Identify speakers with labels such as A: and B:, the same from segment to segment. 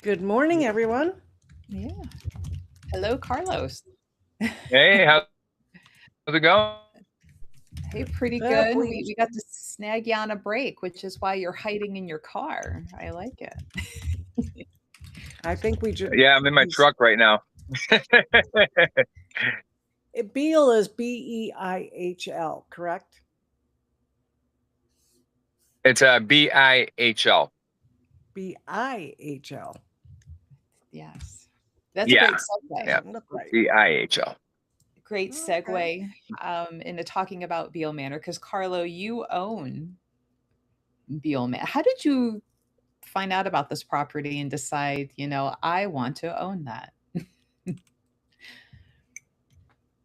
A: Good morning, everyone.
B: Yeah. Hello, Carlos.
C: Hey, how's it going?
B: Hey, pretty
A: Well,
B: good.
A: we
B: We got to snag you on a break, which is why you're hiding in your car. I like it.
A: I think we just
C: Yeah, I'm in my truck right now.
A: Beal is Bihl, correct?
C: It's a Bihl.
A: Bihl.
B: Yes. That's a
C: Yeah,
B: great segue.
C: yeah,
A: Doesn't look right.
C: Bihl.
B: Great
A: Okay.
B: segue into talking about Bihl Manor because, Carlo, you own Bihl Manor. How did you find out about this property and decide, I want to own that?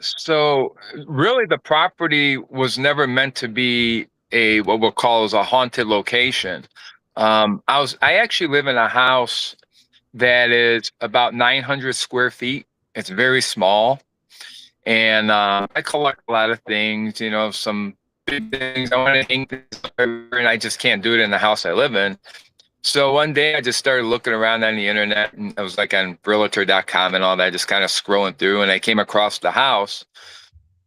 C: So really, the property was never meant to be a what we'll call as a haunted location. I actually live in a house that is about 900 square feet. It's very small, and I collect a lot of things. Some big things. I want to hang things up everywhere, and I just can't do it in the house I live in. So one day I just started looking around on the internet, and I was like on realtor.com and all that, just kind of scrolling through, and I came across the house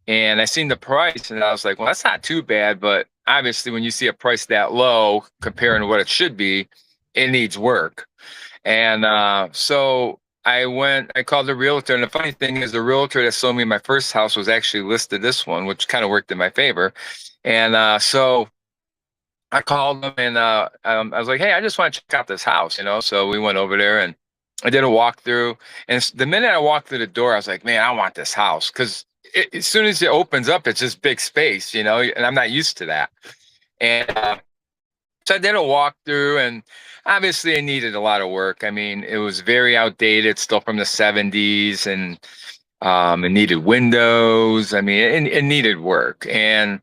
C: and I seen the price and I was like, well, that's not too bad. But obviously when you see a price that low comparing to what it should be, it needs work. And so I called the realtor. And the funny thing is the realtor that sold me my first house was actually listed this one, which kind of worked in my favor. And so I called them and I was like, hey, I just want to check out this house. So we went over there and I did a walkthrough. And the minute I walked through the door, I was like, man, I want this house. Because as soon as it opens up, it's just big space, and I'm not used to that. And so I did a walkthrough and obviously it needed a lot of work. I mean, it was very outdated, still from the 70s, and it needed windows. I mean, it needed work. And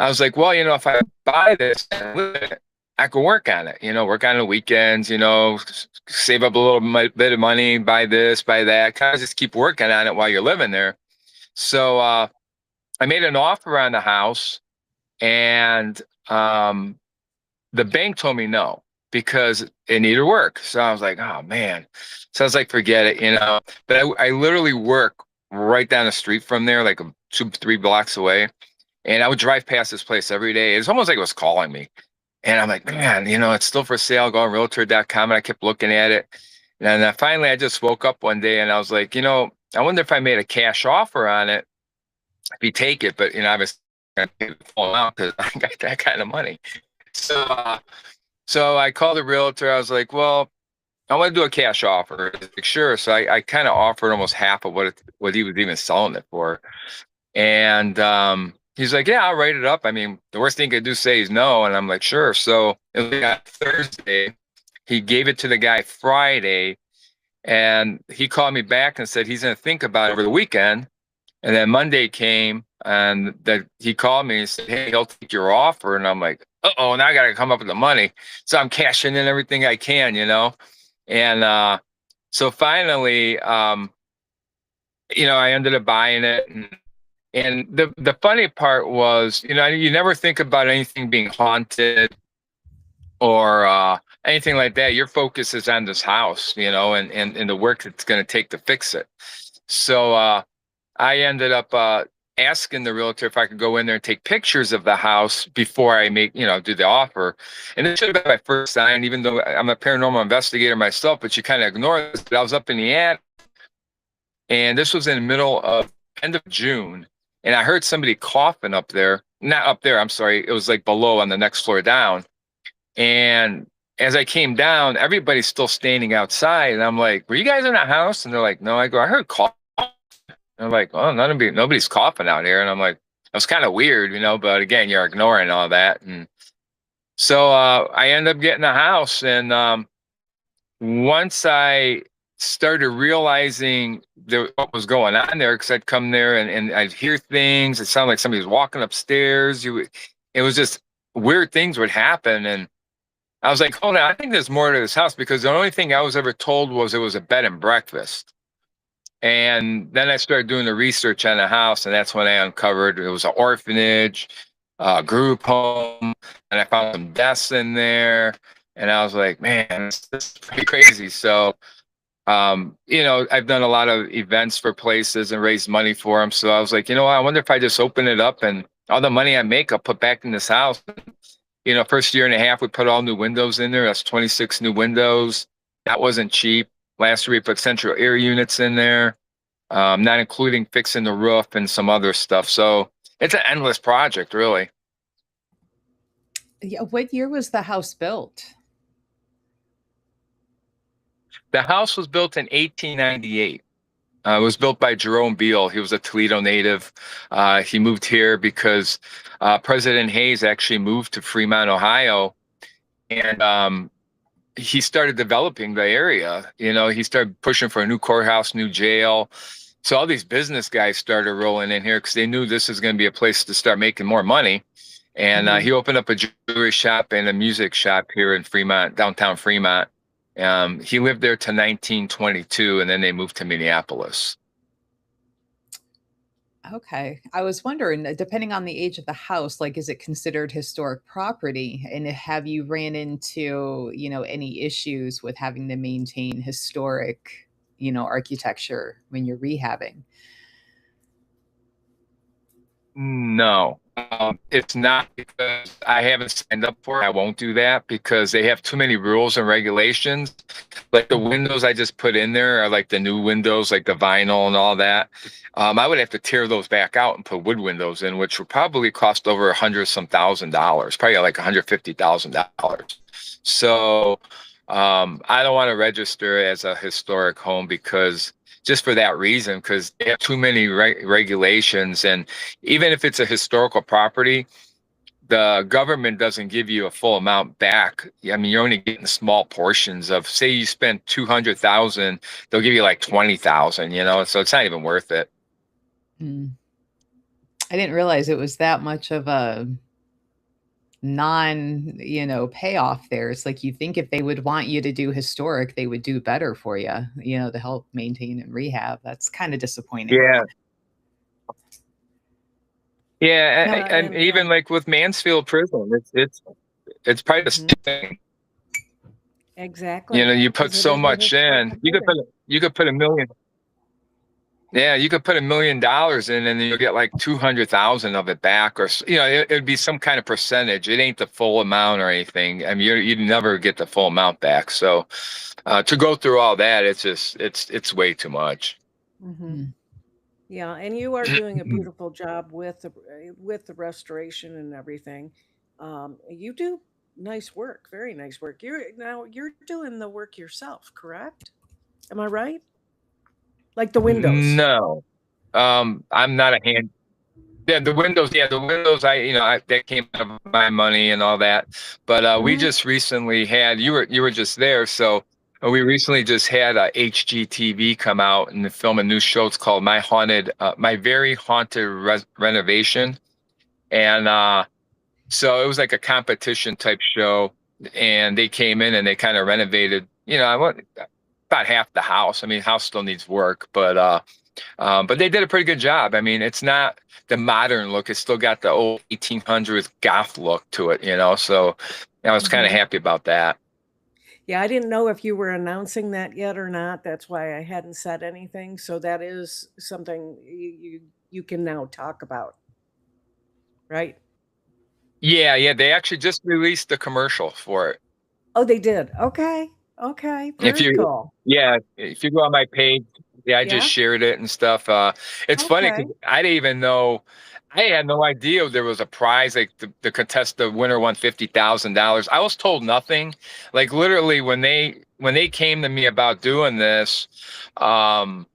C: I was like, well, if I buy this and live in it, I could work on it, work on the weekends, save up a little bit of money, buy this, buy that, kind of just keep working on it while you're living there. So I made an offer on the house and the bank told me no because it needed work. So I was like, oh man. So I was like, forget it. But I literally work right down the street from there, like 2, 3 blocks away. And I would drive past this place every day. It's almost like it was calling me. And I'm like, man, it's still for sale. Go on realtor.com. And I kept looking at it. And then finally, I just woke up one day and I was like, I wonder if I made a cash offer on it, if you take it. But, obviously, I pay the full amount because I got that kind of money. So I called the realtor. I was like, well, I want to do a cash offer. He's like, sure. So I kind of offered almost half of what he was even selling it for. And he's like, yeah, I'll write it up. I mean, the worst thing he could do is say is no. And I'm like, sure. So it was like Thursday. He gave it to the guy Friday. And he called me back and said he's going to think about it over the weekend. And then Monday came and that he called me and said, hey, he'll take your offer. And I'm like, uh-oh, now I got to come up with the money. So I'm cashing in everything I can. And so finally, I ended up buying it. And the funny part was, you never think about anything being haunted or anything like that. Your focus is on this house, and the work it's going to take to fix it. So I ended up asking the realtor if I could go in there and take pictures of the house before I do the offer. And this should have been my first sign, even though I'm a paranormal investigator myself, but you kind of ignore this. But I was up in the attic, and this was in the middle of end of June. And I heard somebody coughing up there. Not up there, I'm sorry. It was like below on the next floor down. And as I came down, everybody's still standing outside. And I'm like, were you guys in the house? And they're like, no. I go, I heard cough. And I'm like, oh, nobody's coughing out here. And I'm like, it was kind of weird, but again, you're ignoring all that. And so I end up getting a house. And once I started realizing what was going on there, because I'd come there and I'd hear things. It sounded like somebody was walking upstairs. It was just weird things would happen. And I was like, hold on, I think there's more to this house because the only thing I was ever told was it was a bed and breakfast. And then I started doing the research on the house, and that's when I uncovered it was an orphanage, a group home, and I found some deaths in there. And I was like, man, this is pretty crazy. So, I've done a lot of events for places and raised money for them. So I was like, you know what? I wonder if I just open it up and all the money I make, I'll put back in this house. First year and a half, we put all new windows in there. That's 26 new windows. That wasn't cheap. Last year, we put central air units in there, not including fixing the roof and some other stuff. So it's an endless project, really.
B: Yeah, what year was the house built?
C: The house was built in 1898. It was built by Jerome Bihl. He was a Toledo native. He moved here because President Hayes actually moved to Fremont, Ohio, and he started developing the area. He started pushing for a new courthouse, new jail. So all these business guys started rolling in here because they knew this is going to be a place to start making more money. And he opened up a jewelry shop and a music shop here in Fremont, downtown Fremont. He lived there to 1922, and then they moved to Minneapolis.
B: Okay. I was wondering, depending on the age of the house, like, is it considered historic property? And have you ran into, any issues with having to maintain historic, architecture when you're rehabbing?
C: No, it's not because I haven't signed up for it. I won't do that because they have too many rules and regulations. Like the windows I just put in there are like the new windows, like the vinyl and all that. I would have to tear those back out and put wood windows in, which would probably cost over $100,000, probably like $150,000. So I don't want to register it as a historic home because just for that reason, because they have too many regulations. And even if it's a historical property, the government doesn't give you a full amount back. I mean, you're only getting small portions of, say you spent 200,000, they'll give you like 20,000, so it's not even worth it.
B: Hmm. I didn't realize it was that much of a payoff there. It's like you think if they would want you to do historic, they would do better for you, to help maintain and rehab. That's kind of disappointing.
C: Yeah. Yeah,
A: Yeah,
C: and even like with Mansfield Prison, it's probably the same thing.
A: exactly.
C: You put
A: 'Cause it
C: so
A: is a
C: much in.
A: historical
C: You could
A: building.
C: put $1 million. Yeah, you could put $1 million in, and then you'll get like 200,000 of it back, or it'd be some kind of percentage. It ain't the full amount or anything. I mean, you'd never get the full amount back. So to go through all that, it's way too much.
A: Mhm.
B: Mm.
A: Yeah, and you are doing a beautiful job with the restoration and everything. You do nice work, very nice work. You're doing the work yourself, correct? Am I right? Like the windows.
C: No, I'm not a hand. Yeah, the windows. Yeah, the windows. That came out of my money and all that. But we
A: Mhm.
C: just recently had. You were just there, so we recently just had HGTV come out and film a new show. It's called My Very Haunted Renovation, and so it was like a competition type show, and they came in and they kind of renovated. I want about half the house. I mean, house still needs work, but they did a pretty good job. I mean, it's not the modern look. It's still got the old 1800s goth look to it, So I was kind of
A: Mhm.
C: happy about that.
A: Yeah, I didn't know if you were announcing that yet or not. That's why I hadn't said anything. So that is something you can now talk about, right?
C: Yeah, yeah. They actually just released the commercial for it.
A: Oh, they did. Okay. Okay.
C: If
A: Very
C: you,
A: cool.
C: yeah, if you go on my page, yeah, I just
A: Yeah.
C: shared it and stuff. It's funny
A: Okay.
C: because I didn't even know. I had no idea there was a prize. Like the contest, the winner won $50,000. I was told nothing. Like literally, when they came to me about doing this, um,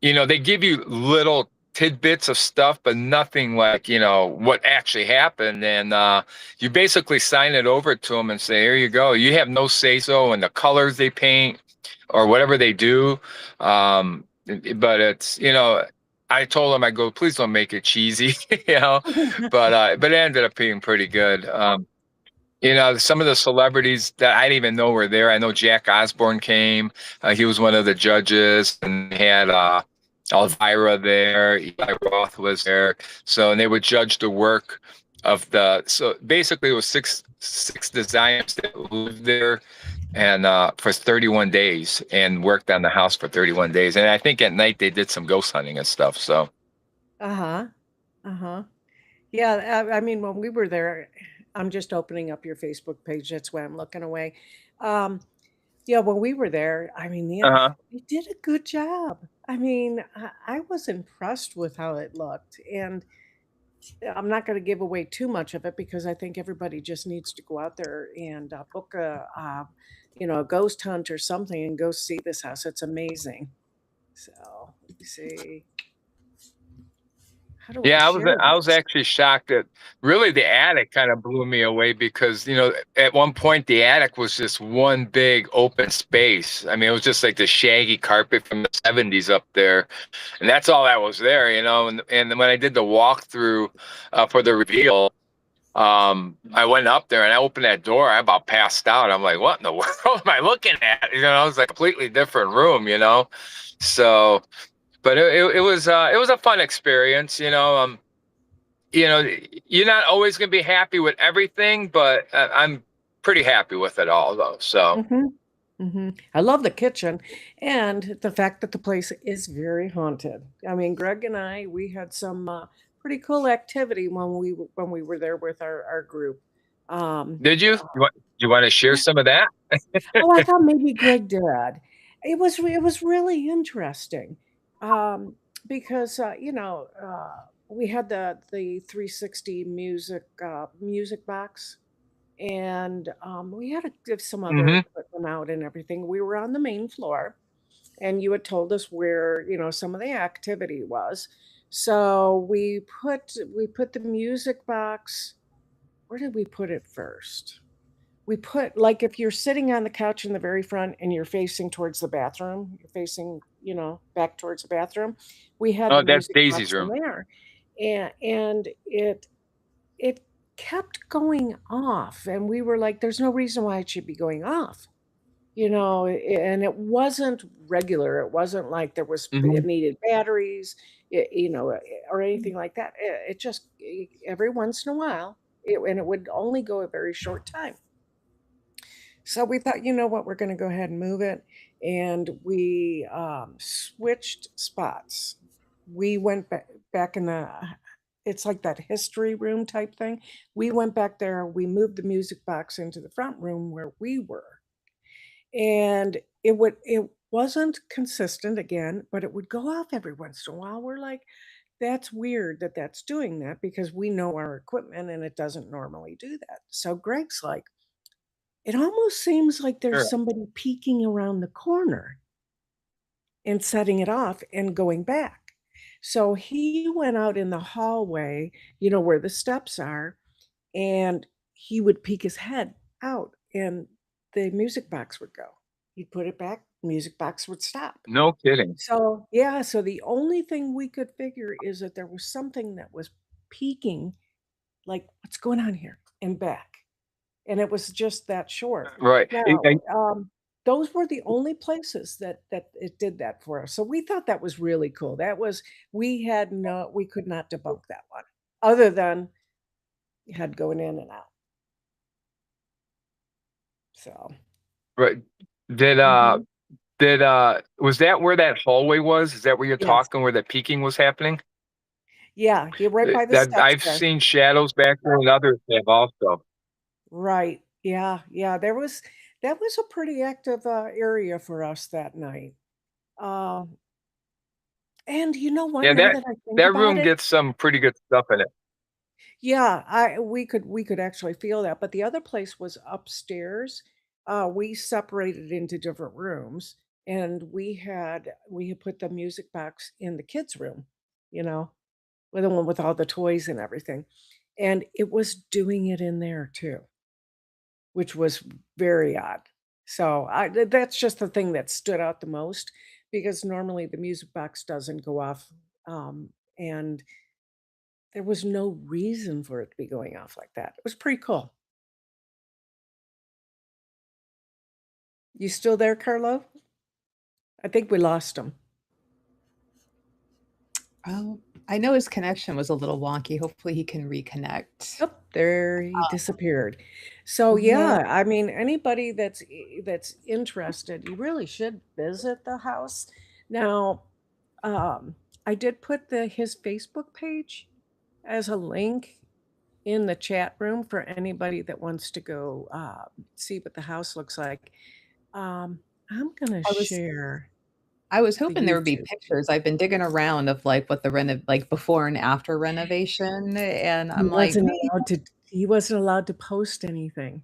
C: they give you little tidbits of stuff, but nothing like, what actually happened. And you basically sign it over to them and say, here you go. You have no say so in the colors they paint or whatever they do. But it's, I told them, I go, please don't make it cheesy, but it ended up being pretty good. Some of the celebrities that I didn't even know were there. I know Jack Osborne came. He was one of the judges, and they had Elvira there. Eli Roth was there. So, and they would judge the work of the, so basically it was six designers that lived there, and for 31 days, and worked on the house for 31 days. And I think at night they did some ghost hunting and stuff. So
A: Uh-huh. Uh-huh. Yeah, I mean, when we were there, I'm just opening up your Facebook page. That's why I'm looking away. Um, yeah, when we were there, I mean, yeah,
C: uh-huh.
A: they did a good job. I mean, I was impressed with how it looked, and I'm not going to give away too much of it because I think everybody just needs to go out there and book a ghost hunt or something and go see this house. It's amazing. So let me see. How do I
C: Yeah,
A: share
C: I was
A: this?
C: actually shocked that really the attic kind of blew me away, because at one point the attic was just one big open space. I mean, it was just like the shaggy carpet from the 70s up there, and that's all that was there. And when I did the walkthrough for the reveal, I went up there and I opened that door. I about passed out. I'm like, what in the world am I looking at? It was like a completely different room. So, but it was a fun experience. You know, you're not always going to be happy with everything, but I'm pretty happy with it all, though. So,
A: Mhm, mhm. I love the kitchen and the fact that the place is very haunted. I mean, Greg and I, we had some pretty cool activity when we were there with our group. Um,
C: did you? You want to share
A: yeah.
C: some of that?
A: Oh, I thought maybe Greg did. It was really interesting um, because we had the 360 music box, and we had to give some other
C: Hmm.
A: equipment out and everything. We were on the main floor, and you had told us where some of the activity was. So we put the music box. Where did we put it first? We put like if you're sitting on the couch in the very front and you're facing towards the bathroom, you're facing back towards the bathroom. We had the
C: Oh, that's
A: music
C: Daisy's
A: box in
C: room.
A: there, and it kept going off, and we were like, "There's no reason why it should be going off." And it wasn't regular. It wasn't like it
C: Hmm.
A: needed batteries, or anything like that. It just every once in a while, and it would only go a very short time. So we thought, you know what, we're going to go ahead and move it, and we switched spots. We went back in the. It's like that history room type thing. We went back there. We moved the music box into the front room where we were, and it wasn't consistent again, but it would go off every once in a while. We're like, that's weird that that's doing that because we know our equipment and it doesn't normally do that. So Greg's like, it almost seems like there's
C: Sure.
A: somebody peeking around the corner and setting it off and going back. So he went out in the hallway, where the steps are, and he would peek his head out and the music box would go. He'd put it back, music box would stop.
C: No kidding.
A: So, yeah, so the only thing we could figure is that there was something that was peeking, like, what's going on here? And back. And it was just that short.
C: Right.
A: Now, those were the only places that it did that for us. So we thought that was really cool. That was we could not debunk that one, other than you had going in and out. So,
C: Right. Did
A: mhm.
C: was that where that hallway was? Is that where you're
A: Yes.
C: talking, where that peeking was happening?
A: Yeah, you're right by the
C: That
A: steps
C: I've
A: there.
C: seen shadows back there, and others have also.
A: Right. Yeah, yeah, that was a pretty active, area for us that night. Um, and you know what?
C: Yeah,
A: Now
C: that
A: that I think
C: that
A: about
C: room
A: it,
C: gets some pretty good stuff in it.
A: yeah, I we could actually feel that, but the other place was upstairs. We separated into different rooms, and we had put the music box in the kids' room, you know, with the one with all the toys and everything, and it was doing it in there too, which was very odd. So that's just the thing that stood out the most because normally the music box doesn't go off, and there was no reason for it to be going off like that. It was pretty cool. You still there, Carlo? I think we lost him.
B: Oh, I know his connection was a little wonky. Hopefully he can reconnect.
A: Oh, there he disappeared. So
B: Yeah.
A: yeah, I mean, anybody that's interested, you really should visit the house. Now, um, I did put his Facebook page as a link in the chat room for anybody that wants to go see what the house looks like. I'm gonna
B: I was
A: share
B: I was
A: the
B: hoping there would be
A: YouTube.
B: pictures. I've been digging around of, like, what the like, before and after renovation, and
A: He
B: I'm like,
A: wasn't
B: "Maybe."
A: allowed to. He wasn't allowed to post anything.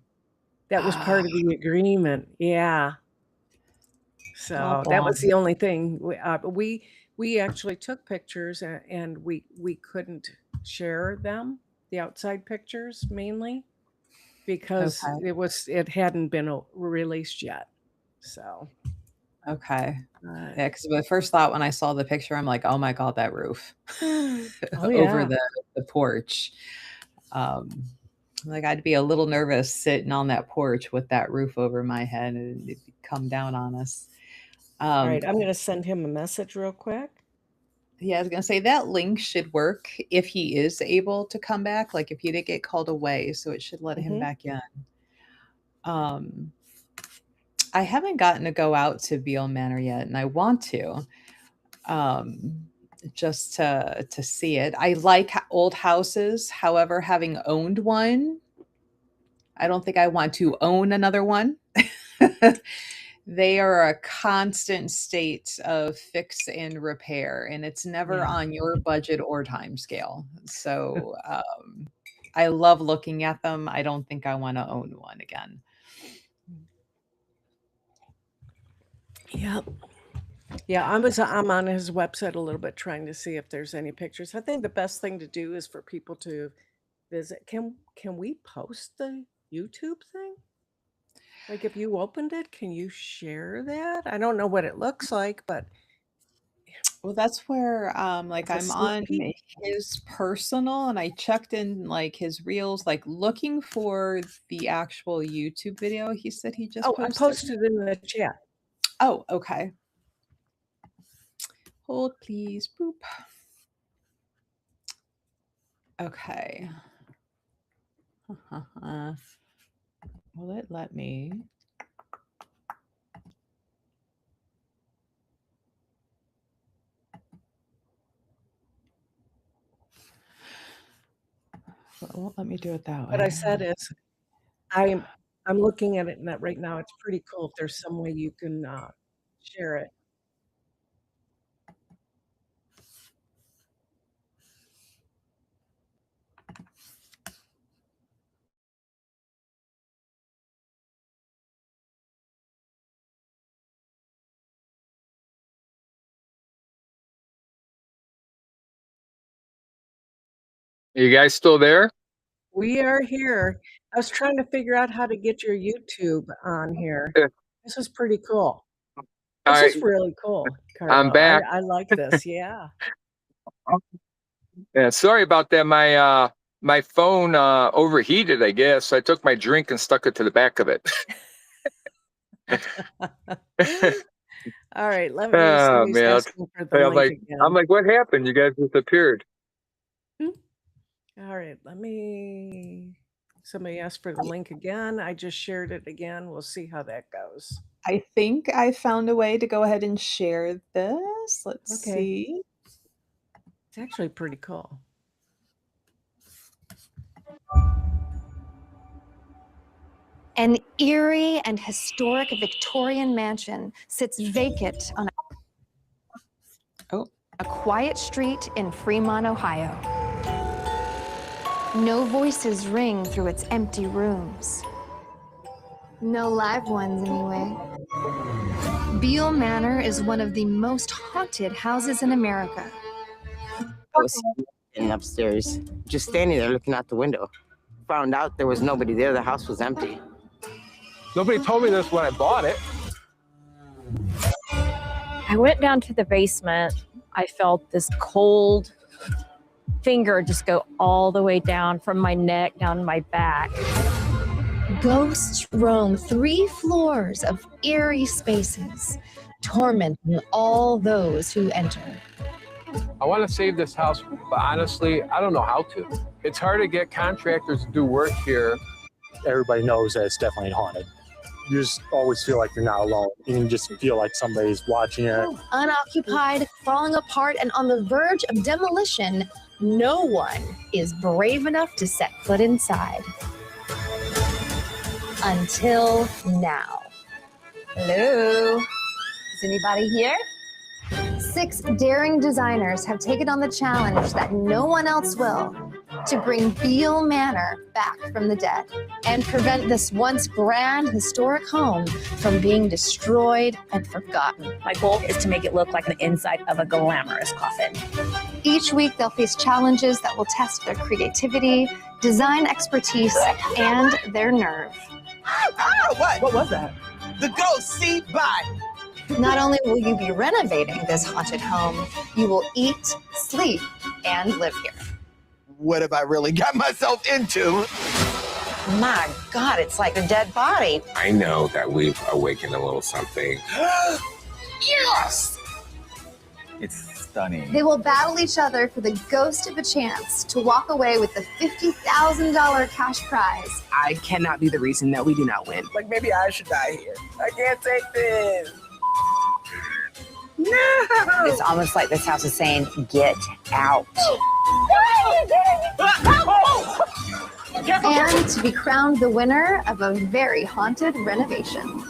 A: That was
B: Ah,
A: part of the agreement. Yeah.
B: womp
A: So that was
B: womp.
A: the only thing. We actually took pictures and we couldn't share them, the outside pictures mainly, because
B: Okay,
A: it hadn't been released yet. So,
B: okay.
A: uh,
B: Yeah, 'cause the first thought when I saw the picture, I'm like, "Oh my god, that roof."
A: oh
B: Over
A: yeah.
B: the porch. Um, like, I'd be a little nervous sitting on that porch with that roof over my head, and it'd come down on us.
A: All
B: Um,
A: right, I'm gonna send him a message real quick.
B: yeah, I was gonna say that link should work if he is able to come back, like, if he did get called away, so it should let him
A: Hmm.
B: back in. Um, I haven't gotten to go out to Beale Manor yet, and I want to, um, just to see it. I like old houses, however, having owned one, I don't think I want to own another one. They are a constant state of fix and repair, and it's never
A: Yeah.
B: on your budget or time scale. So, I love looking at them. I don't think I wanna own one again.
A: Yep. Yeah, I'm on his website a little bit trying to see if there's any pictures. I think the best thing to do is for people to visit. Can we post the YouTube thing? Like if you opened it, can you share that? I don't know what it looks like, but
B: Well, that's where, like,
A: it's a
B: I'm
A: sneak
B: on
A: peek.
B: his personal, and I checked in, like, his reels, like, looking for the actual YouTube video he said he just
A: Oh, I
B: posted.
A: posted in the chat.
B: Oh, okay. Hold, please. Boop. Okay. Will it let me? Well, it won't let me do it that
A: What I
B: way.
A: said is I'm I'm looking at it right now. It's pretty cool if there's some way you can share it.
C: You guys still there?
A: We are here. I was trying to figure out how to get your YouTube on here.
C: Yeah.
A: This is pretty cool.
C: All
A: This
C: right,
A: is really cool,
C: I'm
A: Carlo.
C: back.
A: I like this. Yeah.
C: Yeah, sorry about that. My phone overheated, I guess. I took my drink and stuck it to the back of it.
A: All right,
C: Oh
A: somebody's
C: man.
A: asking for the
C: I'm
A: link
C: like I'm
A: again.
C: like, what happened? You guys disappeared.
A: Hmm. All right, somebody asked for the link again. I just shared it again. We'll see how that goes.
B: I think I found a way to go ahead and share this. Let's
A: Okay.
B: see.
A: It's actually pretty cool.
D: An eerie and historic Victorian mansion sits vacant on
B: Oh,
D: a quiet street in Fremont, Ohio. No voices ring through its empty rooms. No live ones, anyway. Bihl Manor is one of the most haunted houses in America.
E: I was sitting upstairs, just standing there looking out the window. Found out there was nobody there. The house was empty.
F: Nobody told me this when I bought it.
G: I went down to the basement. I felt this cold finger just go all the way down from my neck down my back.
D: Ghosts roam 3 floors of eerie spaces, tormenting all those who enter.
F: I want to save this house, but honestly, I don't know how to. It's hard to get contractors to do work here.
H: Everybody knows that it's definitely haunted. You just always feel like you're not alone. You just feel like somebody's watching it.
D: Unoccupied, falling apart, and on the verge of demolition, no one is brave enough to set foot inside. Until now. Hello? Is anybody here? 6 daring designers have taken on the challenge that no one else will, to bring Bihl Manor back from the dead and prevent this once grand historic home from being destroyed and forgotten.
I: My goal is to make it look like the inside of a glamorous coffin.
D: Each week, they'll face challenges that will test their creativity, design expertise, and their nerve.
E: What was that? The ghost, see? Bye.
D: Not only will you be renovating this haunted home, you will eat, sleep, and live here.
E: What have I really got myself into?
J: My God, it's like a dead body.
K: I know that we've awakened a little something.
E: Yes!
L: It's stunning.
D: They will battle each other for the ghost of a chance to walk away with the $50,000 cash prize.
E: I cannot be the reason that we do not win. Like, maybe I should die here. I can't take this. No!
J: It's almost like this house is saying, get out.
D: And to be crowned the winner of a very haunted renovation.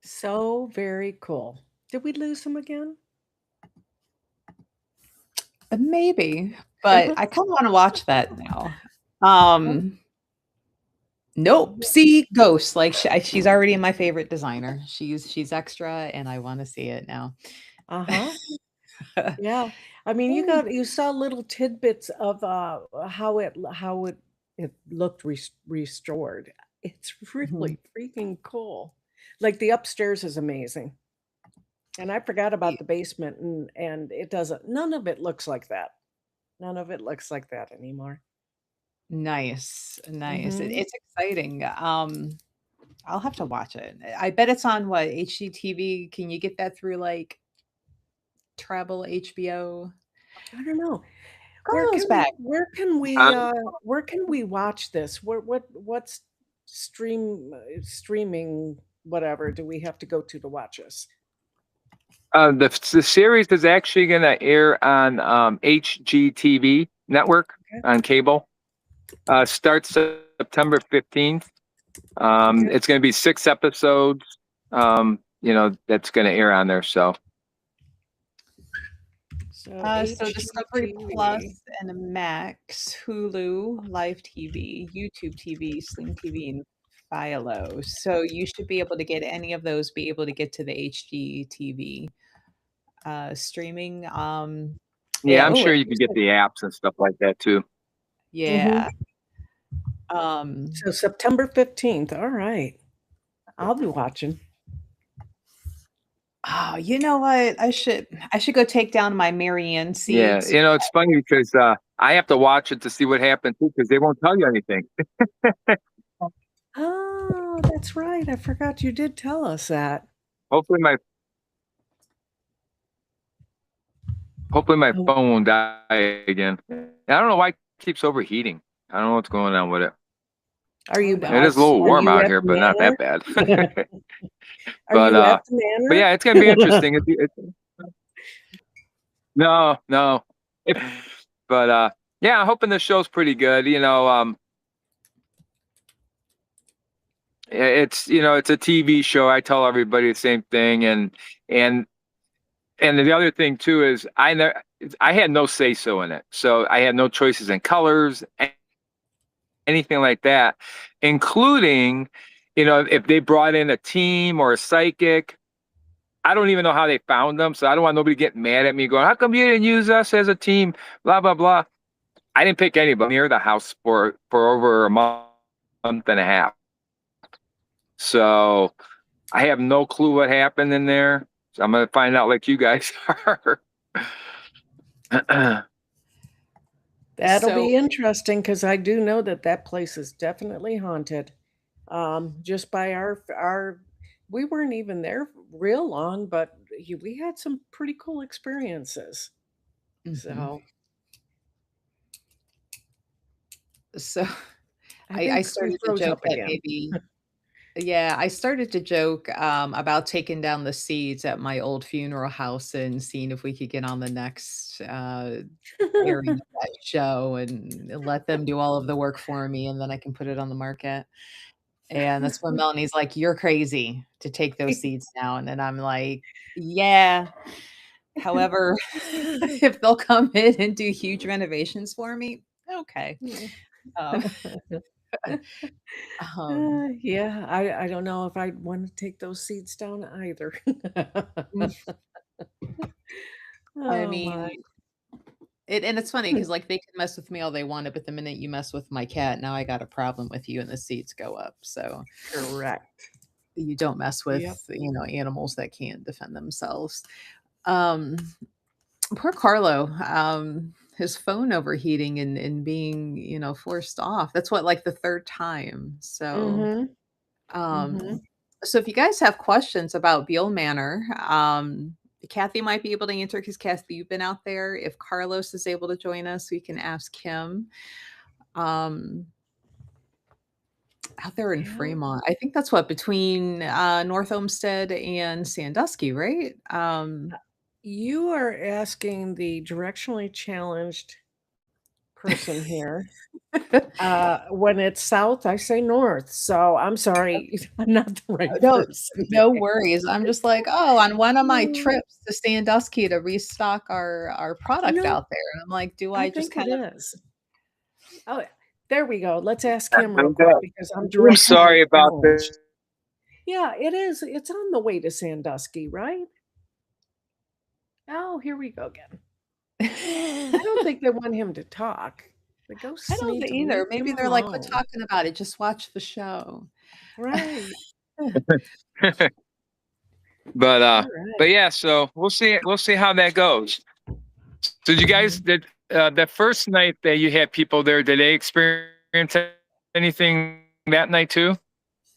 A: So very cool. Did we lose him again?
B: Maybe, but I kind of want to watch that now. Nope. See, Ghost. Like she's already my favorite designer. She's extra, and I want to see it now.
A: Yeah. I mean, you saw little tidbits of how it looked restored. It's really freaking cool. Like the upstairs is amazing. And I forgot about the basement, and it doesn't. None of it looks like that. None of it looks like that anymore.
B: Nice.
A: Mhm.
B: It's exciting. I'll have to watch it. I bet it's on what, HGTV? Can you get that through like Travel HBO?
A: I don't know.
B: Carlos back.
A: Where can we watch this? What's streaming whatever do we have to go to watch us?
C: The series is actually going to air on HGTV network on cable. Starts September 15th. It's going to be 6 episodes. That's going to air on there. So
B: Discovery Plus and Max, Hulu, Live TV, YouTube TV, Sling TV, and Philo. So you should be able to get any of those. Be able to get to the HGTV streaming.
C: I'm sure you can get the apps and stuff like that too.
B: Yeah.
A: So September 15th. All right. I'll be watching.
B: Oh, you know what? I should go take down my Marianne seeds.
C: Yeah, it's funny because I have to watch it to see what happened too, because they won't tell you anything.
A: Oh, that's right. I forgot you did tell us that.
C: Hopefully my phone won't die again. I don't know why it keeps overheating. I don't know what's going on with it.
A: Are you?
C: It is a little warm out here, but not that bad.
A: But
C: yeah, it's gonna be interesting. No. But yeah, I'm hoping the show's pretty good. It's it's a TV show. I tell everybody the same thing, and the other thing too is I had no say so in it, so I had no choices in colors, anything like that, including if they brought in a team or a psychic. I don't even know how they found them, so I don't want nobody getting mad at me going, how come you didn't use us as a team, blah blah blah. I didn't pick anybody near the house for over a month and a half, so I have no clue what happened in there. So I'm gonna find out like you guys are.
A: That'll be interesting because I do know that place is definitely haunted. Just by our we weren't even there real long, but we had some pretty cool experiences.
B: Mhm.
A: So
B: So
A: I
B: I
A: think we
B: started to
A: froze
B: joke
A: up
B: that
A: again.
B: maybe yeah, I started to joke, about taking down the seats at my old funeral house and seeing if we could get on the next, airing of that show and let them do all of the work for me, and then I can put it on the market. And that's when Melanie's like, "You're crazy to take those seats down." And I'm like, "Yeah. However, if they'll come in and do huge renovations for me, okay." Um, um,
A: Yeah, I don't know if I'd want to take those seeds down either.
B: mm, I
A: Oh
B: mean,
A: my.
B: and it's funny because like, they can mess with me all they wanted, but the minute you mess with my cat, now I got a problem with you and the seats go up, so
A: Correct.
B: you don't mess
A: Yep.
B: with, animals that can't defend themselves. Um, poor Carlo, his phone overheating and being, forced off. That's what, like, the 3rd time, so,
A: Mhm. Mhm.
B: um so if you guys have questions about Beale Manor, Kathy might be able to answer because Kathy, you've been out there. If Carlos is able to join us, we can ask him. Um, out there in
A: Yeah.
B: Fremont. I think that's what between, North Olmsted and Sandusky, right?
A: You are asking the directionally challenged person here. When it's south, I say north. So I'm sorry, I'm not the right
B: No,
A: person to
B: no
A: ask
B: worries. I'm
A: this.
B: just like, "Oh, on one of my
A: Mm,
B: trips to Sandusky to restock our
A: You
B: product
A: know,
B: out there," and I'm like, "Do
A: I
B: I just
A: think it
B: kind of"
A: is. Oh, there we go. Let's ask him real
C: I'm,
A: quick because I'm directionally
C: sorry about this.
A: challenged. Yeah, it is. It's on the way to Sandusky, right? Oh, here we go again. I don't think they want him to talk. The
B: I
A: ghosts
B: don't
A: need
B: think
A: to
B: either.
A: leave him
B: Maybe they're like, "Quit
A: alone.
B: talking about it, just watch the show."
A: Right.
C: but
A: All
C: uh but
A: right.
C: yeah, so we'll see how that goes. So did you guys
A: Mhm.
C: did that first night that you had people there, did they experience anything that night too?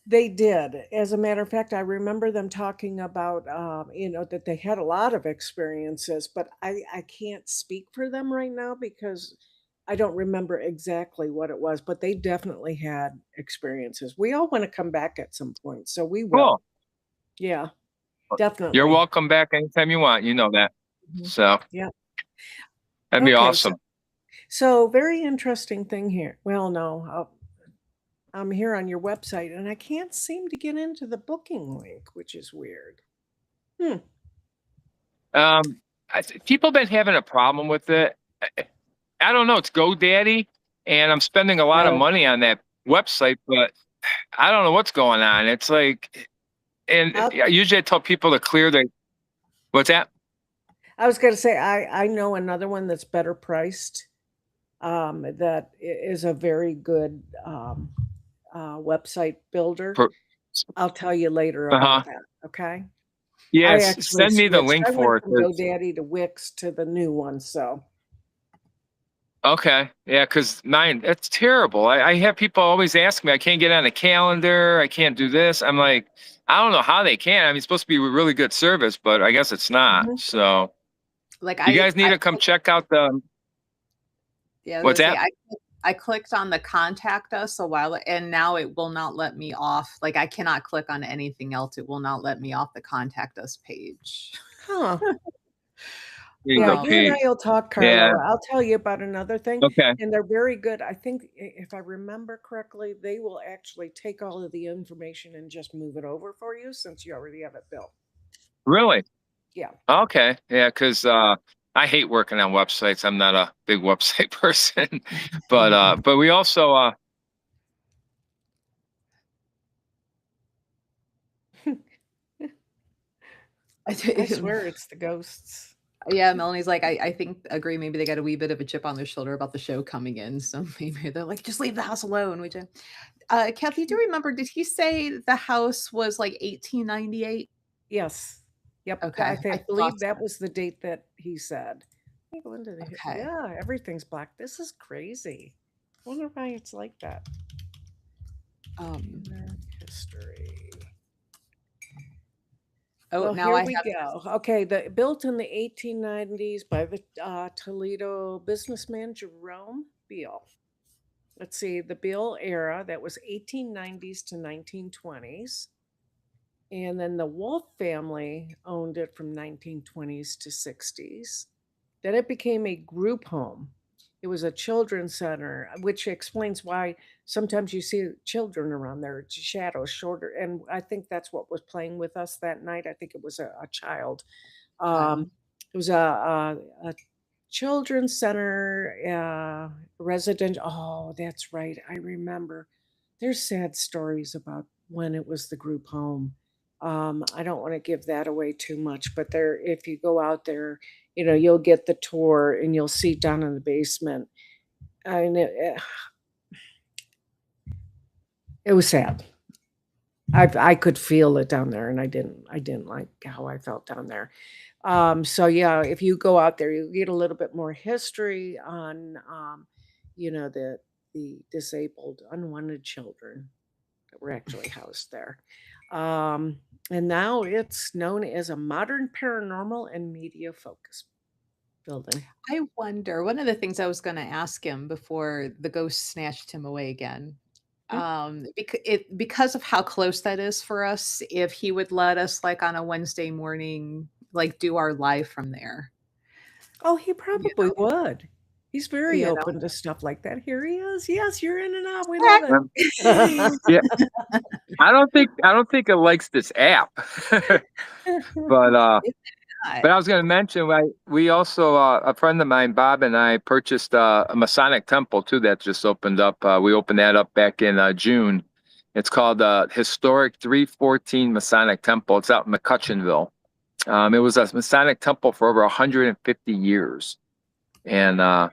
A: They did. As a matter of fact, I remember them talking about, that they had a lot of experiences, but I can't speak for them right now because I don't remember exactly what it was, but they definitely had experiences. We all want to come back at some point, so we will.
C: Cool.
A: Yeah,
C: You're
A: definitely.
C: welcome back anytime you want, you know that.
A: Mhm.
C: So
A: Yeah.
C: that'd be
A: Okay, so
C: awesome.
A: very interesting thing here. Well, no, I'm here on your website and I can't seem to get into the booking link, which is weird. Hmm.
C: People been having a problem with it. I don't know. It's GoDaddy, and I'm spending a lot of
A: Oh,
C: money on that website, but I don't know what's going on. It's like, and
A: I'll
C: usually I tell people to clear their. What's that?
A: I was gonna say, I know another one that's better priced, that is a very good, website builder.
C: Per,
A: I'll tell you later
C: uh-huh.
A: about that, okay? I
C: Yes,
A: actually
C: send me the
A: switched.
C: link
A: I went
C: for it.
A: from GoDaddy to Wix to the new one, so
C: Okay. Yeah, because mine, that's terrible. I have people always ask me, I can't get on a calendar. I can't do this. I'm like, I don't know how they can. I mean, it's supposed to be a really good service, but I guess it's not.
A: Mhm.
C: So
B: Like,
C: you guys need
B: I
C: to come check out the,
B: yeah, I was
C: what's
B: gonna say,
C: that?
B: I clicked on the contact us a while and now it will not let me off. Like, I cannot click on anything else. It will not let me off the contact us page.
A: Huh.
C: Here you
A: Yeah,
C: go,
B: Um,
A: you and I
C: Pete.
A: will talk,
C: Yeah.
A: Carlo. I'll tell you about another thing,
C: Okay.
A: and they're very good. I think if I remember correctly, they will actually take all of the information and just move it over for you since you already have it built.
C: Really?
A: Yeah.
C: Okay. Yeah, because I hate working on websites. I'm not a big website person. But we also
A: I swear it's the ghosts.
B: Yeah, Melanie's like, I think agree, maybe they got a wee bit of a chip on their shoulder about the show coming in, so maybe they're like, "Just leave the house alone," which Kathy, do you remember, did he say the house was, like, 1898?
A: Yes. Yep.
B: Okay,
A: I
B: I thought
A: believe that
B: so.
A: was the date that he said. Let me go into
B: Okay.
A: yeah, everything's black. This is crazy. Wonder why it's like that.
B: Um,
A: American history.
B: Oh,
A: Well,
B: now
A: here
B: I
A: we
B: have
A: go. Okay, built in the 1890s by the Toledo businessman Jerome Beal. Let's see, the Beal era, that was 1890s to 1920s. And then the Wolf family owned it from 1920s to 60s. Then it became a group home. It was a children's center, which explains why sometimes you see children around there, shadows shorter. And I think that's what was playing with us that night. I think it was a child.
B: child.
A: It was a children's center, resident. Oh, that's right. I remember. There's sad stories about when it was the group home. I don't want to give that away too much, but there, if you go out there, you'll get the tour and you'll see down in the basement. I mean, it was sad. I could feel it down there, and I didn't like how I felt down there. So yeah, if you go out there, you get a little bit more history on, the disabled, unwanted children that were actually housed there. And now it's known as a modern paranormal and media focus building.
B: I wonder, one of the things I was gonna ask him before the ghost snatched him away again,
A: Mm.
B: because of how close that is for us, if he would let us, like, on a Wednesday morning, like, do our live from there,
A: Oh, he
B: you
A: probably would. He's very
B: you know?
A: open to stuff like that. Here he is. Yes, you're in and out. We love
C: Um,
A: it.
C: yeah, I don't think it likes this app. But
B: Is it
C: I was going to mention, we also a friend of mine, Bob, and I purchased a Masonic temple too that just opened up. We opened that up back in June. It's called Historic 314 Masonic Temple. It's out in McCutcheonville. It was a Masonic temple for over 150 years, and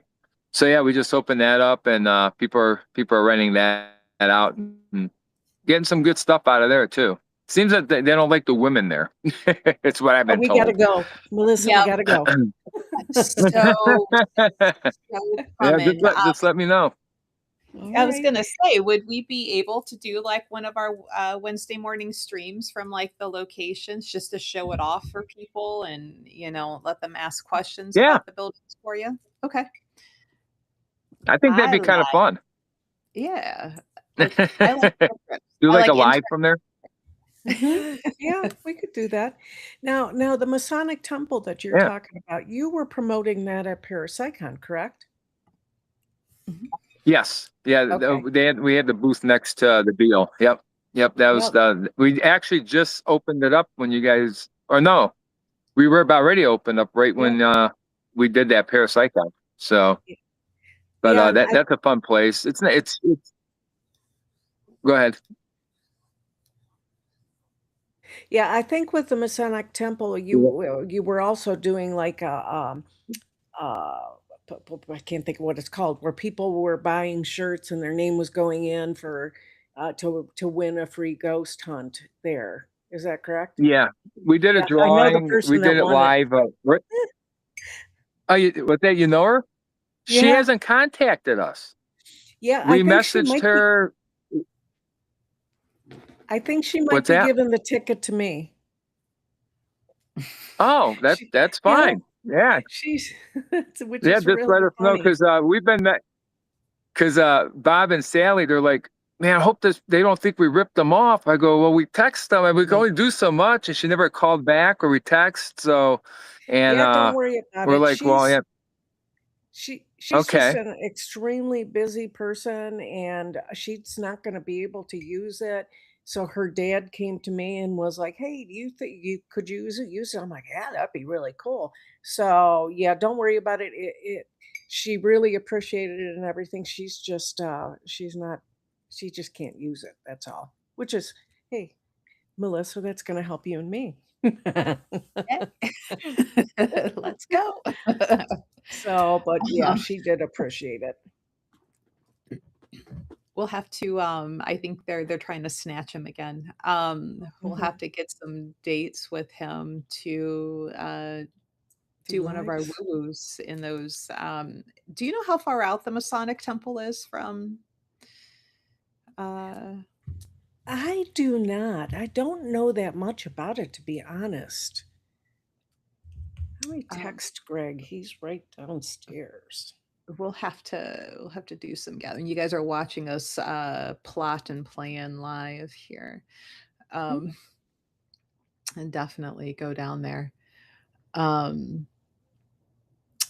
C: so yeah, we just opened that up, and people are renting that out and getting some good stuff out of there too. Seems that they don't like the women there. It's what I've
A: Oh,
C: been
A: we gotta
C: told.
A: go. Melissa, we
B: Yep.
A: gotta go.
B: So
C: Yeah,
B: coming.
C: just let me know.
A: All
B: I was
A: right.
B: gonna say, would we be able to do like one of our Wednesday morning streams from like the locations just to show it off for people and let them ask questions
C: Yeah,
B: about the buildings for you? Okay.
C: I think that'd
B: I
C: be kind of
B: like,
C: fun.
B: yeah. I like road trips.
C: Do
B: I
C: like a
B: like
C: live from there.
A: Yeah, we could do that. Now the Masonic temple that you're
C: Yeah.
A: talking about, you were promoting that at Parapsychon, correct?
B: Mhm.
C: Yes. Yeah.
A: Okay.
C: We had the booth next to the Beal. Yep. Yep. That was
A: Yep.
C: we actually just opened it up when you guys, or no, we were about ready to open up right
A: Yep.
C: when we did that Parapsychon. So, but
A: Yeah, and
C: that's a fun place. It's go ahead.
A: yeah, I think with the Masonic temple, you were also doing like uh, I can't think of what it's called, where people were buying shirts and their name was going in for to win a free ghost hunt there. Is that correct?
C: Yeah, we did a
A: Yeah, I know the
C: drawing. We
A: person that
C: did it
A: won it.
C: live. Oh, what that you know her? She
A: Yeah,
C: hasn't contacted us.
A: yeah,
C: We messaged her.
A: I think she might
C: What's
A: be
C: that?
A: giving the ticket to me.
C: Oh,
A: She,
C: that's
A: yeah,
C: fine. Yeah,
A: she's which
C: yeah.
A: is
C: Just let
A: really
C: us know
A: funny.
C: because we've been because Bob and Sally, they're like, man, I hope they don't think we ripped them off. I go, well, we text them and we can
A: No.
C: only do so much, and she never called back or we text. So, and
A: Yeah, don't worry about
C: we're
A: it.
C: like, well, yeah,
A: She's just
C: okay,
A: an extremely busy person, and she's not going to be able to use it. So her dad came to me and was like, "Hey, do you think you could use it? Use it." I'm like, "Yeah, that'd be really cool." So yeah, don't worry about it. She really appreciated it and everything. She's not, she just can't use it. That's all. Which is, hey, Melissa, that's going to help you and me.
B: Let's go.
A: So, but yeah, she did appreciate it.
B: We'll have to, I think they're trying to snatch him again. We'll
A: Mhm.
B: have to get some dates with him to
A: Do
B: do one of our
A: live.
B: woo-woos in those. Do you know how far out the Masonic temple is from uh
A: I do not. I don't know that much about it, to be honest. Let me
B: Um,
A: text Greg. He's right downstairs.
B: we'll have to do some gathering. You guys are watching us plot and plan live here.
A: Hmm?
B: Um, and definitely go down there. Um,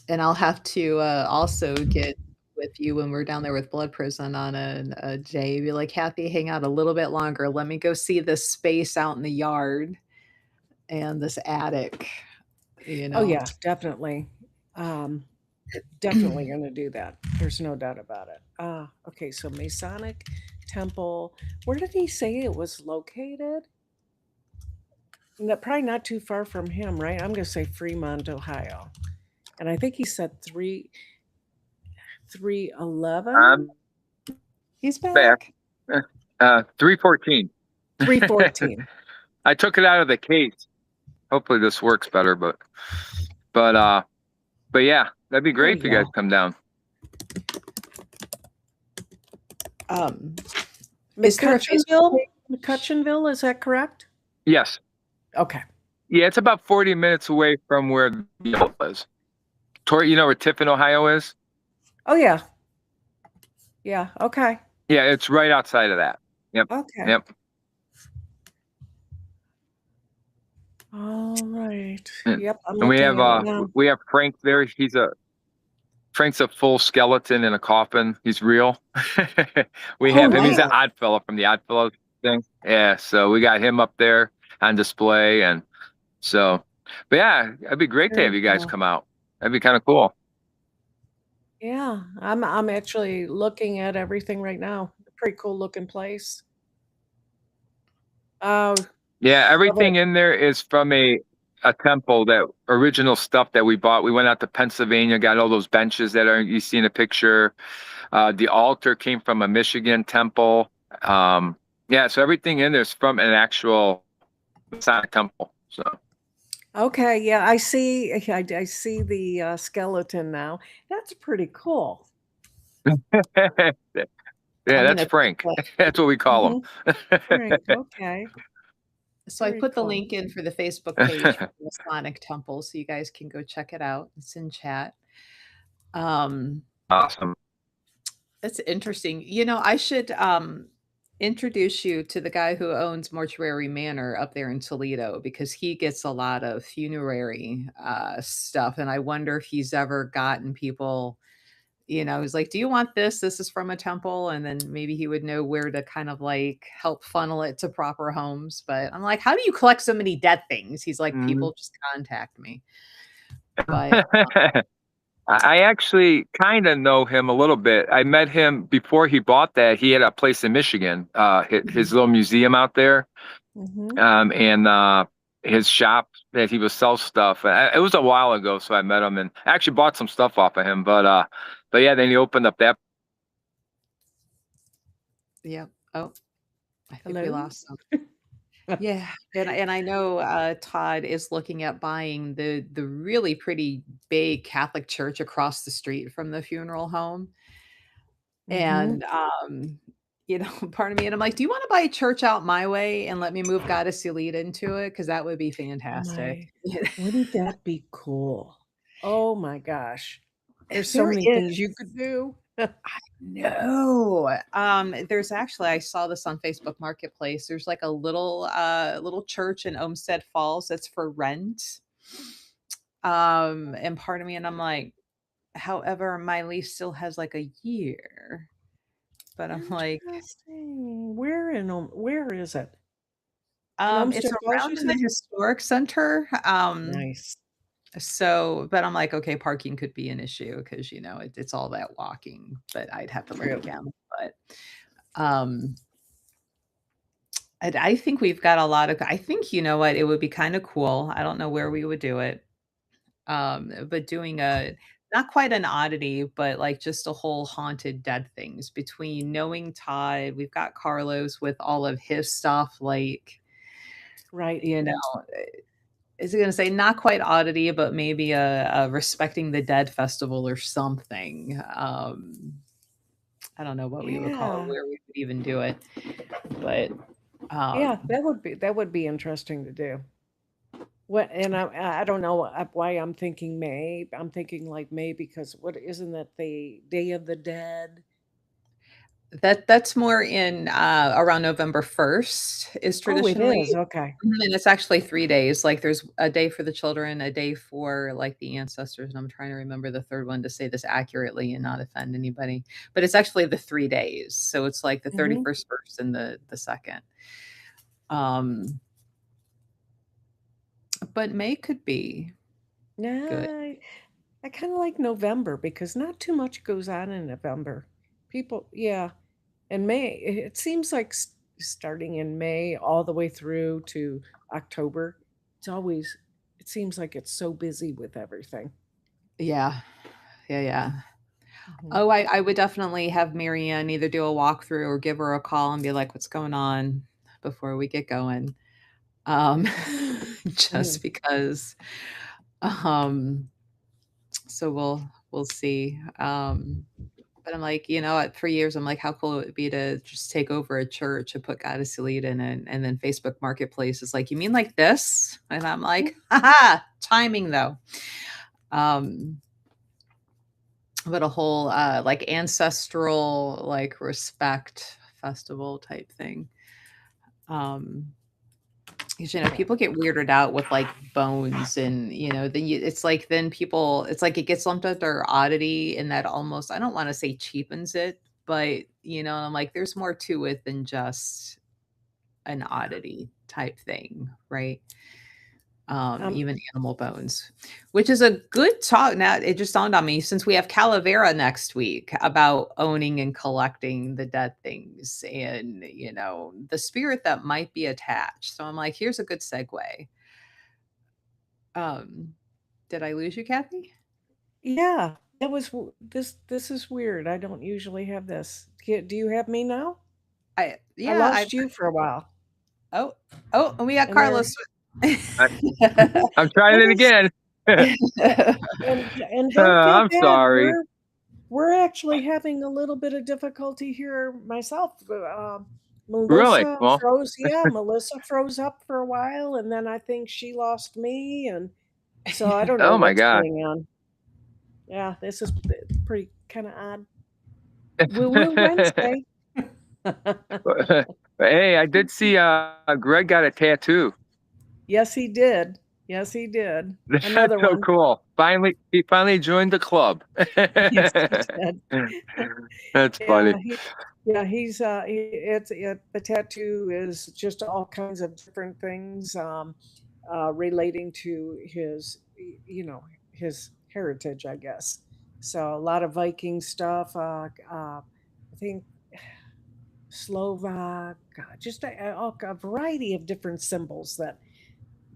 B: and I'll have to also get with you when we're down there with Blood Prison on a day. Be like, Kathy, hang out a little bit longer. Let me go see this space out in the yard and this attic. You
A: Oh
B: know,
A: yeah, definitely. Definitely going to do that. There's no doubt about it. Okay, so Masonic Temple. Where did he say it was located? No, probably not too far from him, right? I'm going to say Fremont, Ohio. And I think he said 311?
C: I'm
B: he's
C: back.
B: back.
C: 314.
A: 314.
C: I took it out of the case. Hopefully this works better, but yeah, that'd be
A: Oh
C: great if you
A: yeah.
C: guys come down.
B: Is there a Facebook page?
A: McCutcheonville, is that correct?
C: Yes.
A: Okay.
C: Yeah, it's about 40 minutes away from where the Bihl is. You know where Tiffin, Ohio is?
A: Oh yeah. Yeah, okay.
C: Yeah, it's right outside of that. Yep.
A: Okay.
C: Yep.
A: All right.
C: And
A: Yep, I'm
C: and
A: looking at it now.
C: we have Frank there. Frank's a full skeleton in a coffin. He's real. We
A: Oh
C: have him. He's an
A: wow.
C: odd fellow from the Odd Fellows thing. Yeah, so we got him up there on display, and so. But yeah, it'd be great to have
A: Very
C: you guys
A: cool.
C: come out. That'd be kind of cool.
A: Yeah, I'm actually looking at everything right now. Pretty cool looking place. Oh,
C: Yeah,
A: lovely.
C: everything in there is from a temple, that original stuff that we bought. We went out to Pennsylvania, got all those benches that are you see in a picture. The altar came from a Michigan temple. Yeah, so everything in there is from an actual Masonic temple. So
A: Okay, yeah, I see the skeleton now. That's pretty cool.
C: yeah,
B: I'm
C: that's
B: gonna
C: Frank. That's what we call
A: Hmm.
C: him.
A: Frank, okay.
B: So I
A: Very
B: put the
A: cool.
B: link in for the Facebook page for the Masonic Temple, so you guys can go check it out. It's in chat. Um,
C: Awesome.
B: that's interesting. You know, I should introduce you to the guy who owns Mortuary Manor up there in Toledo because he gets a lot of funerary stuff, and I wonder if he's ever gotten people. You know, he's like, "Do you want this? This is from a temple," and then maybe he would know where to kind of like help funnel it to proper homes. But I'm like, "How do you collect so many dead things?" He's like,
C: Mhm.
B: "People just contact me." But
C: I actually kind of know him a little bit. I met him before he bought that. He had a place in Michigan, his little museum out there,
A: Hmm.
C: and his shop that he would sell stuff. It was a while ago, so I met him and actually bought some stuff off of him. But yeah, then he opened up that.
B: yeah. Oh, I think we
A: Hello?
B: lost him. Yeah, and I know Todd is looking at buying the really pretty big Catholic church across the street from the funeral home.
A: Hmm.
B: And, you know, part of me and I'm like, "Do you wanna buy a church out my way and let me move Goddess Elite into it? Because that would be
A: Oh
B: fantastic."
A: my, wouldn't that be cool? Oh my gosh. There's so
B: There
A: many
B: is
A: things you could do.
B: no, there's actually I saw this on Facebook Marketplace. There's like a little church in Olmsted Falls that's for rent. And part of me and I'm like, however, my lease still has like a year. But I'm like,
A: Interesting. Where is it? In
B: it's
A: Olmsted Falls, you
B: around in
A: said?
B: the historic center.
A: Nice.
B: So, but I'm like, okay, parking could be an issue because you know it's all that walking, but I'd have to look
A: True.
B: again. But um, I think we've got a lot of. I think you know what, it would be kind of cool. I don't know where we would do it, but doing a not quite an oddity, but like just a whole haunted dead things between knowing Todd. We've got Carlos with all of his stuff, like
A: Right.
B: you know. Is it gonna say not quite oddity, but maybe a respecting the dead festival or something? I don't know what we would call it,
A: Yeah.
B: where we would even do it, but
A: Yeah,
B: Um,
A: that would be interesting to do. What and I don't know why I'm thinking May. I'm thinking like May because what isn't that the Day of the Dead?
B: that's more in, around November 1st is
A: Oh, it
B: traditionally.
A: is. Okay.
B: And it's actually 3 days, like, there's a day for the children, a day for, like, the ancestors, and I'm trying to remember the 3rd one to say this accurately and not offend anybody, but it's actually the 3 days, so it's, like, the
A: Mhm.
B: 31st, 1st, and the 2nd. Um, but May could be good.
A: Nah, I kind of like November because not too much goes on in November. People, yeah, and May, it seems like starting in May all the way through to October, it's always, it seems like it's so busy with everything.
B: Yeah. Yeah, yeah.
A: Mhm.
B: Oh, I would definitely have Marianne either do a walkthrough or give her a call and be like, "What's going on?" before we get going. Um,
A: Mhm.
B: just because, um so we'll see. But I'm like, at 3 years, I'm like, how cool it would be to just take over a church and put Goddess Elite in it, and then Facebook Marketplace is like, "You mean like this?" And I'm like, "Ha timing though." Um, but a whole, like, ancestral, like, respect festival type thing. Um 'Cause, people get weirded out with, like, bones and, then it's like then people it's like it gets lumped under oddity and that almost I don't wanna say cheapens it, but, I'm like, there's more to it than just an oddity type thing, right?
A: Um,
B: Even animal bones, which is a good talk now it just dawned on me since we have Calavera next week about owning and collecting the dead things and, the spirit that might be attached. So I'm like, here's a good segue. Um, did I lose you, Kathy?
A: yeah, that was this is weird. I don't usually have this. Do you have me now? I
B: Yeah, I
A: lost you for a while.
B: oh, oh, and we got
A: And there
B: Carlos.
C: I, I'm trying
A: what
C: it
A: is
C: again.
A: and don't feel
C: I'm
A: bad.
C: sorry.
A: We're actually having a little bit of difficulty here myself.
C: Really? Well,
A: Melissa froze up for a while and then I think she lost me and so I don't know
C: oh my
A: what's
C: God.
A: going on. Yeah, this is pretty kind of odd. Woo woo Wednesday.
C: Hey, I did see Greg got a tattoo.
A: Yes, he did. Yes, he did.
C: That's
A: Another
C: so
A: one.
C: cool. He finally joined the club.
A: Yes, he did.
C: That's
A: Yeah,
C: funny.
A: the tattoo is just all kinds of different things relating to his heritage, I guess. So a lot of Viking stuff. I think Slovak, just a variety of different symbols that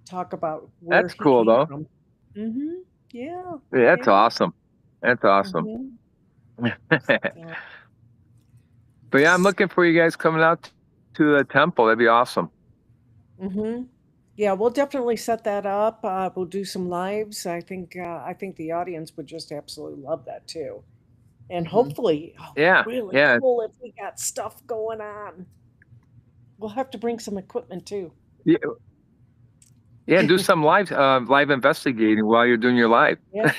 A: talk about where
C: That's
A: he
C: cool
A: came
C: though.
A: from. Hmm. Yeah,
C: Yeah, that's
A: yeah.
C: awesome. That's awesome.
A: Hmm. So,
C: But yeah, I'm looking for you guys coming out to the temple. That'd be awesome.
A: hmm. Yeah, we'll definitely set that up. We'll do some lives. I think the audience would just absolutely love that too. And
B: Mhm.
A: hopefully,
C: Yeah,
A: really
C: yeah,
A: cool if we got stuff going on. We'll have to bring some equipment too.
C: yeah, yeah. Do some live investigating while you're doing your live.
A: Yeah,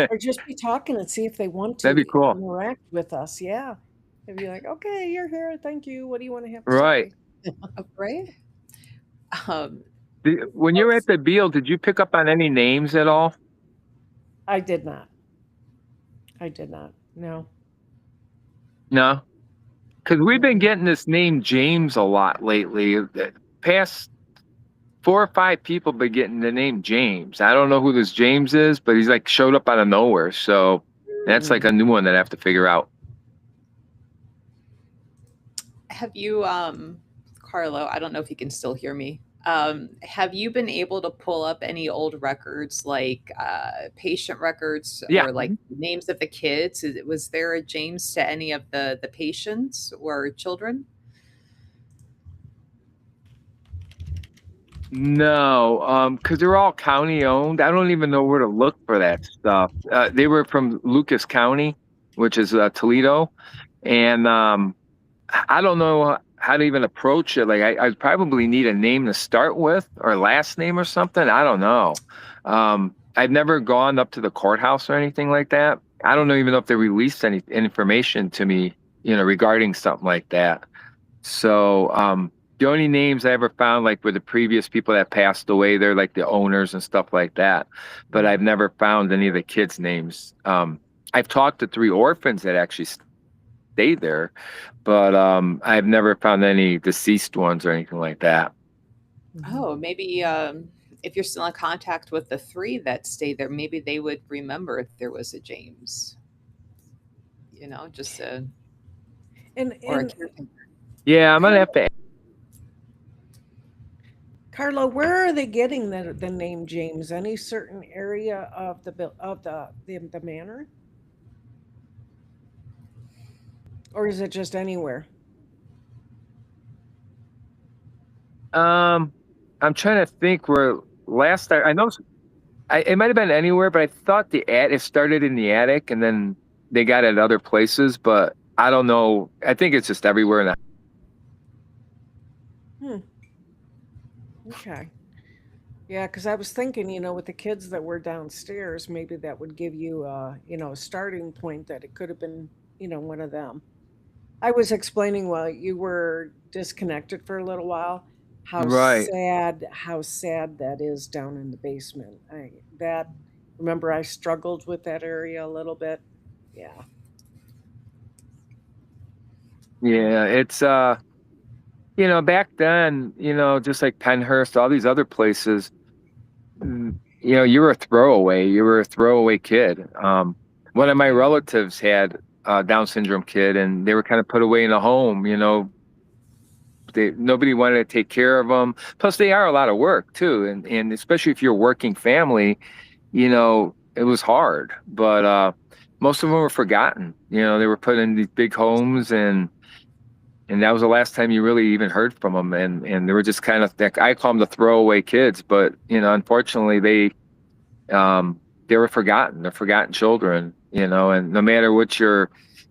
A: or just be talking and see if they want
C: That'd
A: to
C: be cool.
A: interact with us. Yeah, they'd be like, "Okay, you're here. Thank you. What do you want to have to
C: Right.
A: say?"
B: Right? Um,
C: When you were at the Beal, did you pick up on any names at all?
A: I did not. I did not. No.
C: No, because we've been
A: Mm-mm.
C: getting this name James a lot lately. The past 4 or 5 people been getting the name James. I don't know who this James is, but he's like showed up out of nowhere. So that's like
A: Hmm.
C: a new one that I have to figure out.
B: have you, Carlo, I don't know if you can still hear me. Have you been able to pull up any old records, like patient records
C: Yeah.
B: or like names of the kids? Was there a James to any of the patients or children?
C: No, because they're all county owned. I don't even know where to look for that stuff. They were from Lucas County, which is Toledo, and I don't know how to even approach it. Like I'd probably need a name to start with or last name or something. I don't know. I've never gone up to the courthouse or anything like that. I don't know even know if they released any information to me, regarding something like that. So the only names I ever found like were the previous people that passed away. They're like the owners and stuff like that. But I've never found any of the kids' names. I've talked to 3 orphans that actually stayed there, but I've never found any deceased ones or anything like that.
B: Oh, maybe if you're still in contact with the 3 that stayed there, maybe they would remember if there was a James. Just a
A: And
B: or a
A: and
B: caretaker.
C: Yeah, I'm gonna have to.
A: Carlo, where are they getting the name James? Any certain area of the manor, or is it just anywhere?
C: I'm trying to think where last I know it might have been anywhere, but I thought it started in the attic and then they got it at other places, but I don't know. I think it's just everywhere in the.
A: Okay. Yeah, because I was thinking, with the kids that were downstairs, maybe that would give you, a starting point that it could have been, one of them. I was explaining while you were disconnected for a little while
C: Right.
A: how sad that is down in the basement. Remember I struggled with that area a little bit. Yeah.
C: Yeah, it's back then, just like Penhurst, all these other places, you were a throwaway. You were a throwaway kid. One of my relatives had a Down syndrome kid, and they were kind of put away in a home. Nobody wanted to take care of them. Plus, they are a lot of work too, and especially if you're a working family, it was hard. But most of them were forgotten. They were put in these big homes, and that was the last time you really even heard from them. And they were just kind of, I call them the throwaway kids, but unfortunately they were forgotten. They're forgotten children. And no matter what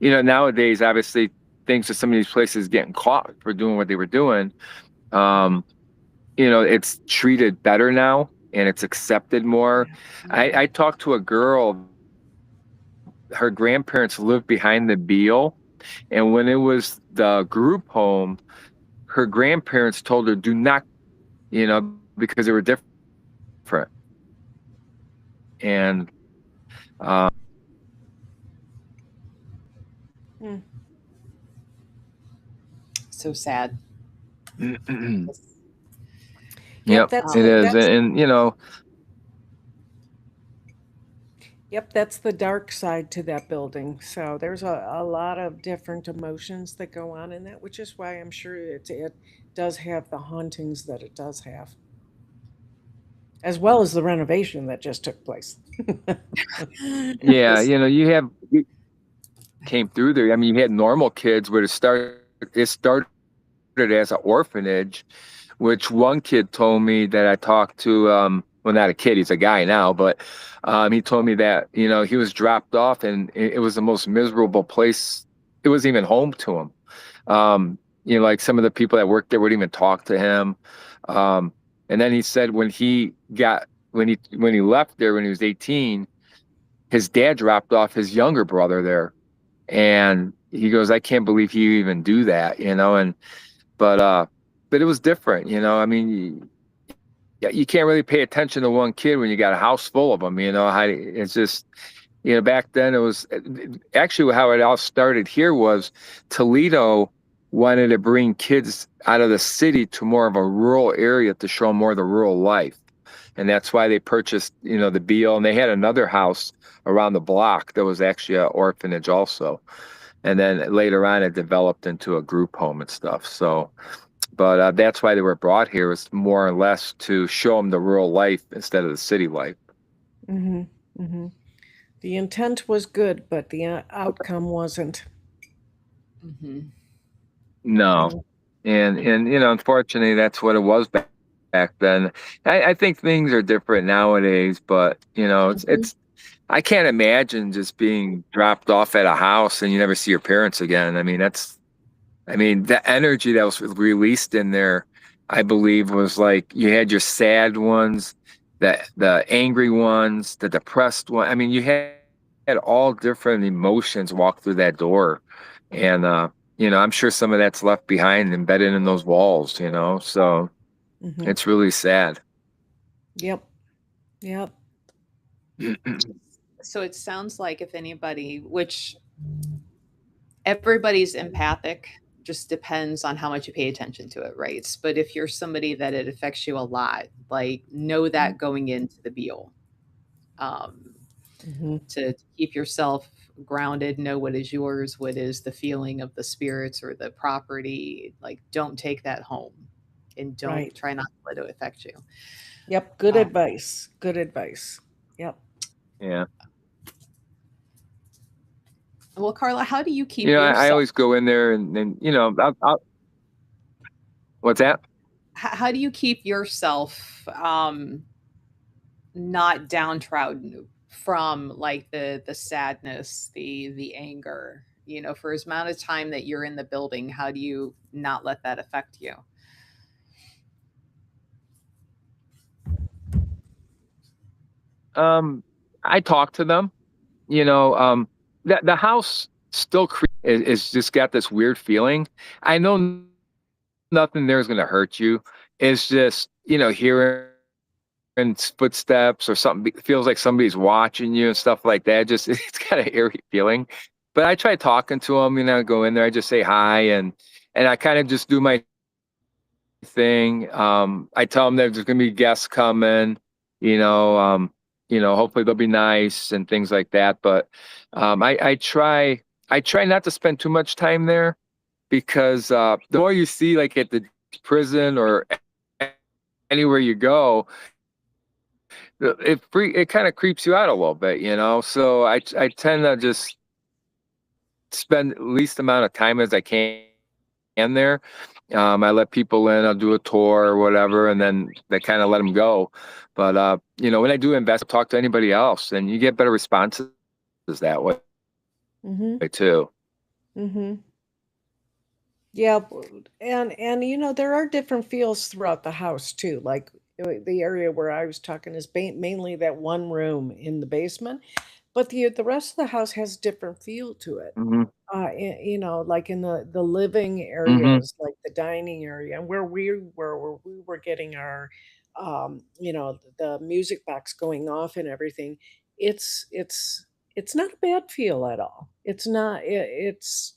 C: nowadays, obviously, thanks to some of these places getting caught for doing what they were doing, it's treated better now and it's accepted more. I talked to a girl, her grandparents lived behind the Bihl, and when it was the group home, her grandparents told her, do not, because they were different. And
B: So sad.
C: Yep,
A: that's
C: it is. And
A: Yep, that's the dark side to that building. So there's a lot of different emotions that go on in that, which is why I'm sure it does have the hauntings that it does have, as well as the renovation that just took place.
C: yeah, you came through there. I mean, you had normal kids where it started as an orphanage, which one kid told me that I talked to, well, not a kid, he's a guy now, but he told me that, he was dropped off and it was the most miserable place. It wasn't even home to him. Like some of the people that worked there wouldn't even talk to him. And then he said when he left there when he was 18, his dad dropped off his younger brother there. And he goes, I can't believe he even do that, but it was different, I mean, you can't really pay attention to one kid when you got a house full of them, it's just, back then it was actually how it all started here was Toledo wanted to bring kids out of the city to more of a rural area to show them more of the rural life. And that's why they purchased, the Bihl, and they had another house around the block that was actually an orphanage also. And then later on, it developed into a group home and stuff. So, but that's why they were brought here, was more or less to show them the rural life instead of the city life.
A: Hmm. Hmm. The intent was good, but the outcome wasn't.
C: No. And unfortunately, that's what it was back then. I think things are different nowadays, but it's I can't imagine just being dropped off at a house and you never see your parents again. I mean, that's I mean, the energy that was released in there, I believe, was like you had your sad ones, the angry ones, the depressed one. I mean, you had all different emotions walk through that door, and I'm sure some of that's left behind, embedded in those walls. So
A: Mhm.
C: it's really sad.
A: Yep. Yep.
B: So it sounds like if anybody, which everybody's empathic, just depends on how much you pay attention to it, right? But if you're somebody that it affects you a lot, like know that going into the Beal. To keep yourself grounded, know what is yours, what is the feeling of the spirits or the property. Like, don't take that home, and don't
A: Right.
B: try not to let it affect you.
A: Yep. Good advice. Good advice. Yep.
C: Yeah.
B: Well, Carla, how do you keep
C: I
B: yourself?
C: always go in there and what's that?
B: How do you keep yourself not downtrodden from like the sadness, the anger? For as amount of time that you're in the building, how do you not let that affect you?
C: I talk to them. The house still is just got this weird feeling. I know nothing there is going to hurt you. It's just hearing footsteps or something feels like somebody's watching you and stuff like that. Just it's got an eerie feeling. But I try talking to them. Go in there. I just say hi and I kind of just do my thing. I tell them that there's going to be guests coming. Hopefully they'll be nice and things like that. But I try not to spend too much time there because the more you see, like at the prison or anywhere you go, it kind of creeps you out a little bit, So I tend to just spend the least amount of time as I can there. I let people in, I'll do a tour or whatever, and then they kind of let them go. But when I do invest, I'll talk to anybody else, and you get better responses that way too.
A: Yeah, and there are different feels throughout the house too. Like the area where I was talking is mainly that one room in the basement, but the rest of the house has different feel to it. Like in the living areas, like the dining area, and where we were getting our, the music box going off and everything. It's not a bad feel at all. It's not. It's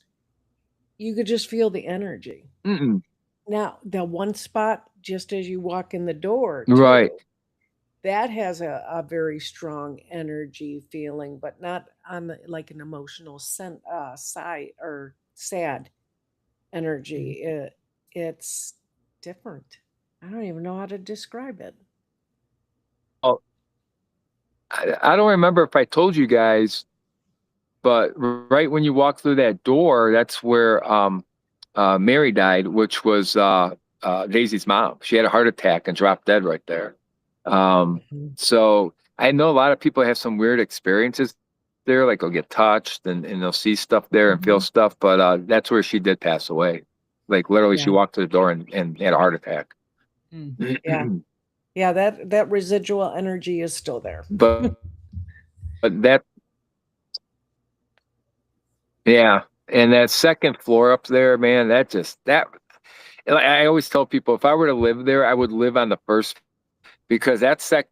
A: you could just feel the energy.
C: Mm-mm.
A: Now, the one spot just as you walk in the door
C: Right.
A: too, that has a very strong energy feeling, but not on the like an emotional side or sad energy. It's different. I don't even know how to describe it.
C: Well, I don't remember if I told you guys, but right when you walk through that door, that's where Mary died, which was Daisy's mom. She had a heart attack and dropped dead right there. So I know a lot of people have some weird experiences there, like they'll get touched and they'll see stuff there and feel stuff, but that's where she did pass away. Like literally, she
A: Yeah.
C: walked to the door and had a heart attack.
A: Yeah. Yeah, that residual energy is still there.
C: But that, yeah, and that second floor up there, man, like, I always tell people if I were to live there, I would live on the first because that second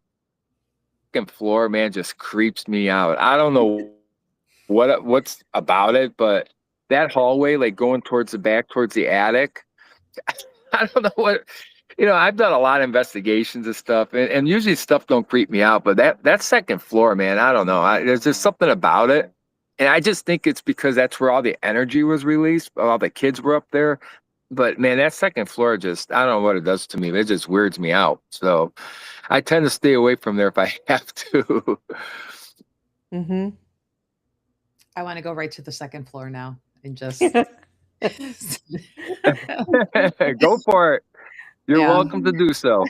C: floor, man, just creeps me out. I don't know what's about it, but that hallway, like going towards the back, towards the attic, I don't know what. I've done a lot of investigations and stuff, and usually stuff don't creep me out, but that second floor, man, I don't know. There's just something about it, and I just think it's because that's where all the energy was released. All the kids were up there, but man, that second floor just, I don't know what it does to me. It just weirds me out. So I tend to stay away from there if I have to.
B: I want to go right to the second floor now and just
C: Go for it. You're
B: Yeah.
C: welcome to do so.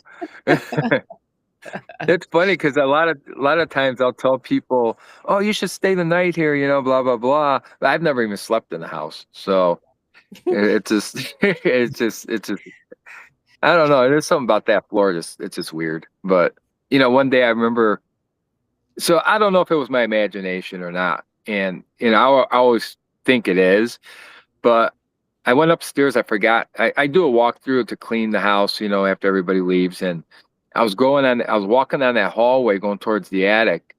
C: It's funny because a lot of times I'll tell people, "Oh, you should stay the night here," blah blah blah. But I've never even slept in the house, so It's just, it's just. I don't know. There's something about that floor. It's just weird. But one day I remember. So I don't know if it was my imagination or not, and I always think it is. But I went upstairs. I forgot. I do a walkthrough to clean the house, after everybody leaves, and I was walking down that hallway going towards the attic,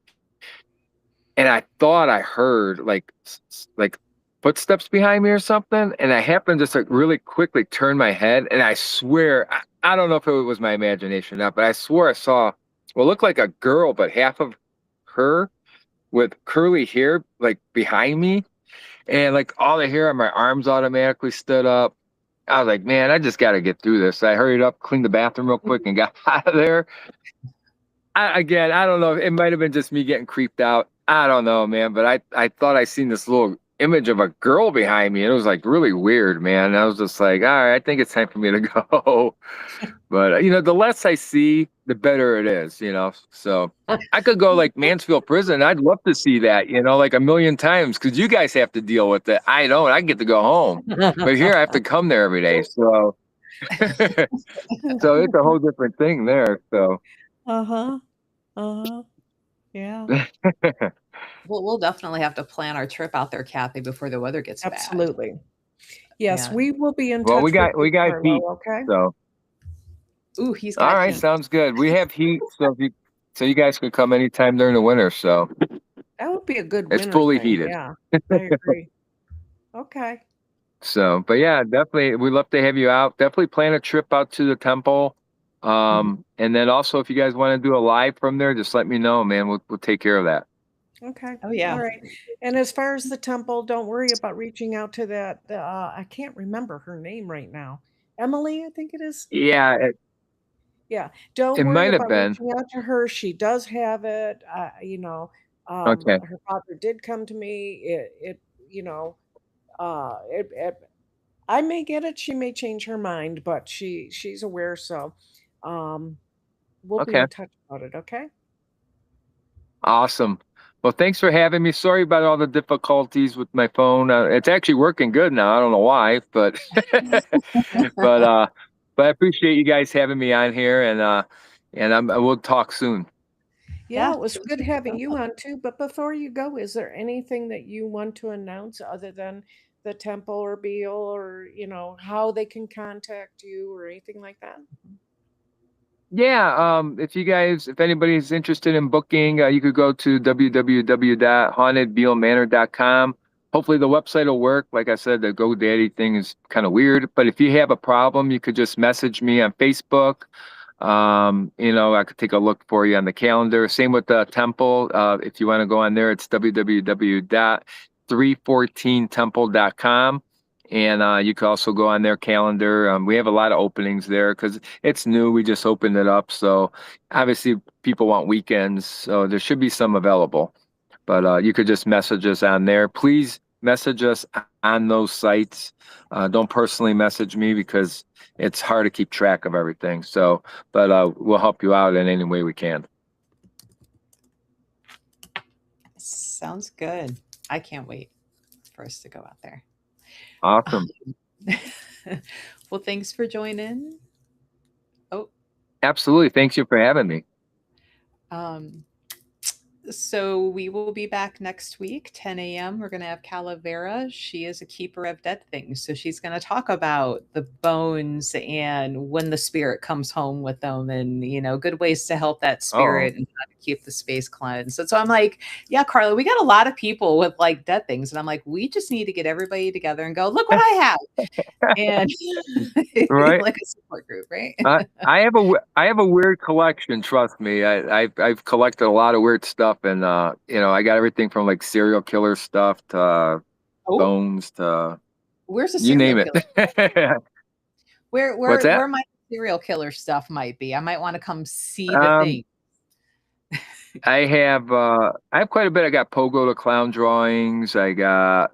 C: and I thought I heard like footsteps behind me or something, and I happened to just like really quickly turn my head, and I swear I don't know if it was my imagination or not, but I swore I saw what looked like a girl, but half of her with curly hair like behind me, and like all the hair on my arms automatically stood up. I was like, man, I just got to get through this. I hurried up, cleaned the bathroom real quick, and got out of there. Again, I don't know. It might have been just me getting creeped out. I don't know, man. But I thought I seen this little image of a girl behind me, and it was like really weird, man. And I was just like, all right, I think it's time for me to go. But the less I see, the better it is. So I could go like Mansfield Prison. I'd love to see that, like a million times, because you guys have to deal with it. I don't. I get to go home, but here I have to come there every day. So, so it's a whole different thing there. So.
A: Uh-huh. Uh-huh. Yeah.
B: We'll definitely have to plan our trip out there, Kathy, before the weather gets bad.
A: Absolutely. Yes,
B: Yeah.
A: we will be in
C: Well,
A: touch
C: we got
A: with you,
C: heat.
A: Carlo, okay?
C: So.
B: Ooh, he's
C: All
B: got
C: right,
B: heat.
C: sounds good. We have heat, so you guys could come anytime during the winter. So
A: That would be a good
C: it's
A: winter
C: fully
A: thing.
C: heated.
A: Yeah, I agree. Okay.
C: So, but yeah, definitely, we'd love to have you out. Definitely plan a trip out to the temple. And then also, if you guys want to do a live from there, just let me know, man. We'll take care of that.
A: Okay.
B: Oh, yeah.
A: All right. And as far as the temple, don't worry about reaching out to that. I can't remember her name right now. Emily, I think it is.
C: Yeah,
A: Yeah. Don't
C: it
A: worry
C: might have
A: about
C: been.
A: reaching out to her. She does have it.
C: Okay.
A: Her father did come to me. I may get it. She may change her mind, but she's aware. So, we'll be
C: Okay.
A: in touch about it. Okay.
C: Awesome. Well, thanks for having me. Sorry about all the difficulties with my phone. It's actually working good now. I don't know why, but but I appreciate you guys having me on here, and we'll talk soon.
A: Yeah,
B: Yeah,
A: it was
B: it was
A: good
B: good
A: having
B: to
A: you
B: go.
A: on too. But before you go, is there anything that you want to announce other than the temple or Beal or how they can contact you or anything like that?
C: Yeah, if anybody's interested in booking, you could go to www.hauntedbeelmanor.com. Hopefully the website will work. Like I said, the GoDaddy thing is kind of weird, but if you have a problem, you could just message me on Facebook. I could take a look for you on the calendar. Same with the temple. If you want to go on there, it's www.314temple.com. And you can also go on their calendar. We have a lot of openings there because it's new. We just opened it up. So obviously people want weekends. So there should be some available. But you could just message us on there. Please message us on those sites. Don't personally message me because it's hard to keep track of everything. So, but we'll help you out in any way we can.
B: Sounds good. I can't wait for us to go out there.
C: Awesome.
B: Well, thanks for joining. Oh,
C: absolutely. Thanks you for having me.
B: So we will be back next week, 10 a.m. We're going to have Calavera. She is a keeper of dead things. So she's going to talk about the bones and when the spirit comes home with them and, good ways to help that spirit and how to keep the space cleansed. So I'm like, yeah, Carla, we got a lot of people with like dead things. And I'm like, we just need to get everybody together and go, look what I have. And
C: right.
B: like a support group, right?
C: I have a weird collection. Trust me, I've collected a lot of weird stuff, and I got everything from like serial killer stuff to bones to
B: where's the
C: you name it.
B: Where
C: What's that?
B: Where my serial killer stuff might be. I might want to come see the thing.
C: I have quite a bit. I got Pogo the Clown drawings. I got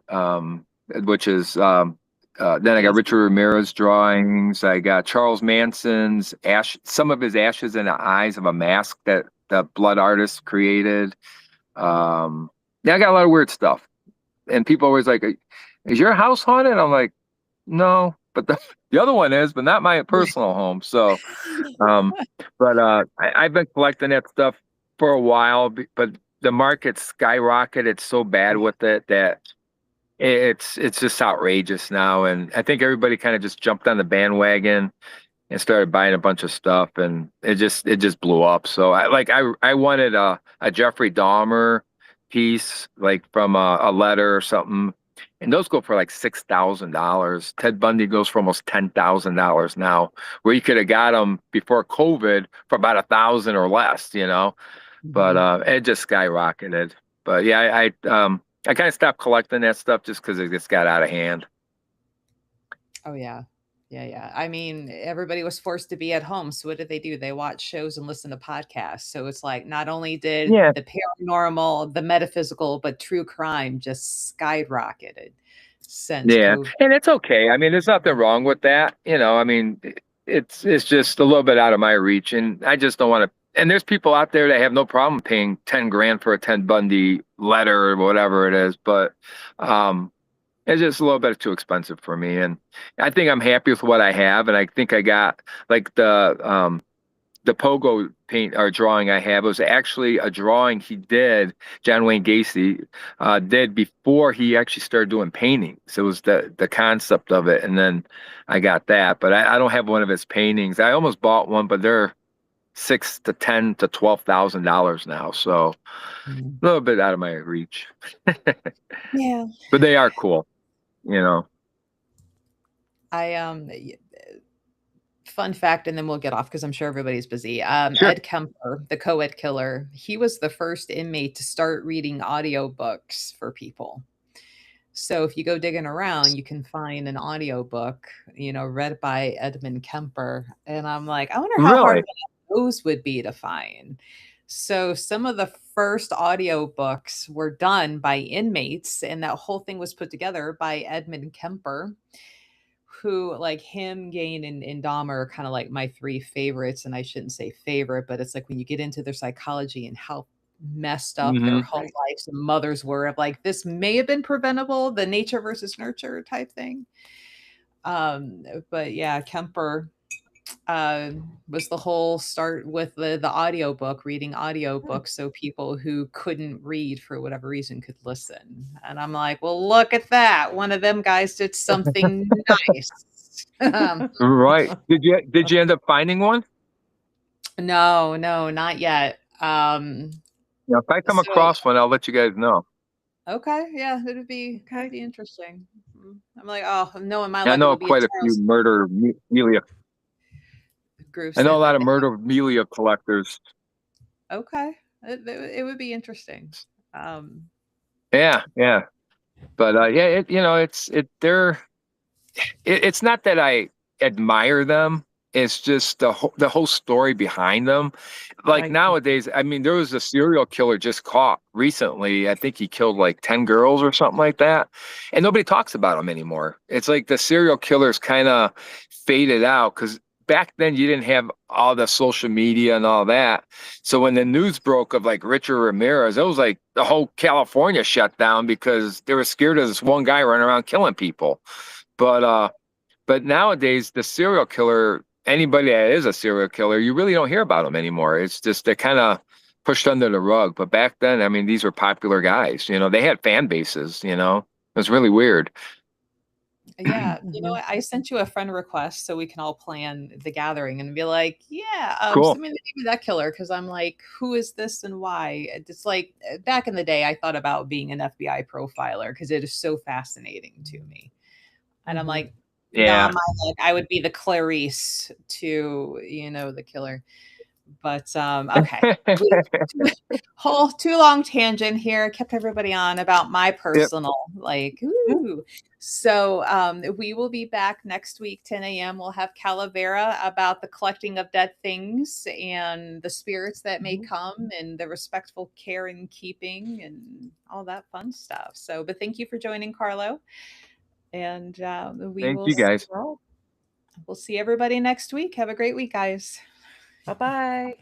C: which is then I got Richard Ramirez drawings. I got Charles Manson's some of his ashes in the eyes of a mask that the blood artist created. Yeah, I got a lot of weird stuff. And people always like, is your house haunted? I'm like, No, but the other one is, but not my personal home. So, um, but I've been collecting that stuff for a while, but the market skyrocketed. It's so bad with it that it's just outrageous now, and I think everybody kind of just jumped on the bandwagon and started buying a bunch of stuff, and it just blew up. So I wanted a Jeffrey Dahmer piece, like from a letter or something, and those go for like $6,000. Ted Bundy goes for almost $10,000 now, where you could have got them before COVID for about 1,000 or less, you know. But it just skyrocketed. But yeah, I kind of stopped collecting that stuff just because it just got out of hand.
B: Oh yeah. Yeah. I mean, everybody was forced to be at home. So what did they do? They watch shows and listen to podcasts. So it's like not only did
C: Yeah.
B: the paranormal, the metaphysical, but true crime just skyrocketed since
C: Yeah,
B: COVID.
C: and it's okay. I mean, there's nothing wrong with that. You know, I mean, it's just a little bit out of my reach, and I just don't want to. And there's people out there that have no problem paying 10 grand for a Ted Bundy letter or whatever it is, but it's just a little bit too expensive for me. And I think I'm happy with what I have, and I think I got like the pogo paint or drawing I have was actually a drawing he did, John Wayne Gacy did before he actually started doing paintings. It was the concept of it, and then I got that. But I don't have one of his paintings. I almost bought one, but they're $6,000 to $10,000 to $12,000 now, so a little bit out of my reach.
B: Yeah.
C: But they are cool, you know.
B: Fun fact, and then we'll get off because I'm sure everybody's busy.
C: Sure.
B: Ed Kemper, the co-ed killer, he was the first inmate to start reading audiobooks for people. So if you go digging around, you can find an audiobook, read by Edmund Kemper. And I'm like, I wonder how hard
C: Really?
B: those would be to find. So some of the first audiobooks were done by inmates, and that whole thing was put together by Edmund Kemper, who, like him, Gain, and Dahmer are kind of like my three favorites. And I shouldn't say favorite, but it's like when you get into their psychology and how messed up their whole lives and mothers were, of like, this may have been preventable, the nature versus nurture type thing. But yeah, Kemper was the whole start with the audiobook, reading audiobooks, so people who couldn't read for whatever reason could listen. And I'm like, well, look at that. One of them guys did something nice.
C: Right. Did you end up finding one?
B: No, not yet.
C: Yeah, if I come across one, I'll let you guys know.
B: Okay, yeah, it'd be interesting. I'm like, oh no, in my life.
C: I know quite a few murder-melia.
B: Groups.
C: I know a lot of murder-melia collectors.
B: Okay, it would be interesting.
C: Yeah. But it's not that I admire them. It's just the whole story behind them. Like nowadays, I mean, there was a serial killer just caught recently. I think he killed like 10 girls or something like that. And nobody talks about him anymore. It's like the serial killers kind of faded out because back then you didn't have all the social media and all that. So when the news broke of like Richard Ramirez, it was like the whole California shut down because they were scared of this one guy running around killing people. But nowadays, the serial killer, anybody that is a serial killer, you really don't hear about them anymore. It's just they're kind of pushed under the rug. But back then, I mean, these were popular guys. They had fan bases. It was really weird.
B: Yeah, I sent you a friend request so we can all plan the gathering and be like, yeah,
C: Cool.
B: send me the name of that killer, because I'm like, who is this and why? It's like back in the day, I thought about being an FBI profiler because it is so fascinating to me. And I'm like,
C: yeah,
B: I would be the Clarice to, the killer. But okay. Whole too long tangent here. Kept everybody on about my personal ooh. So we will be back next week, 10 a.m. We'll have Calavera about the collecting of dead things and the spirits that may come and the respectful care and keeping and all that fun stuff. So, but thank you for joining, Carlo. And
C: Thank you guys.
B: We'll see everybody next week. Have a great week, guys.
A: Bye-bye.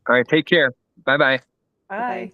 C: All right, take care. Bye-bye.
A: Bye.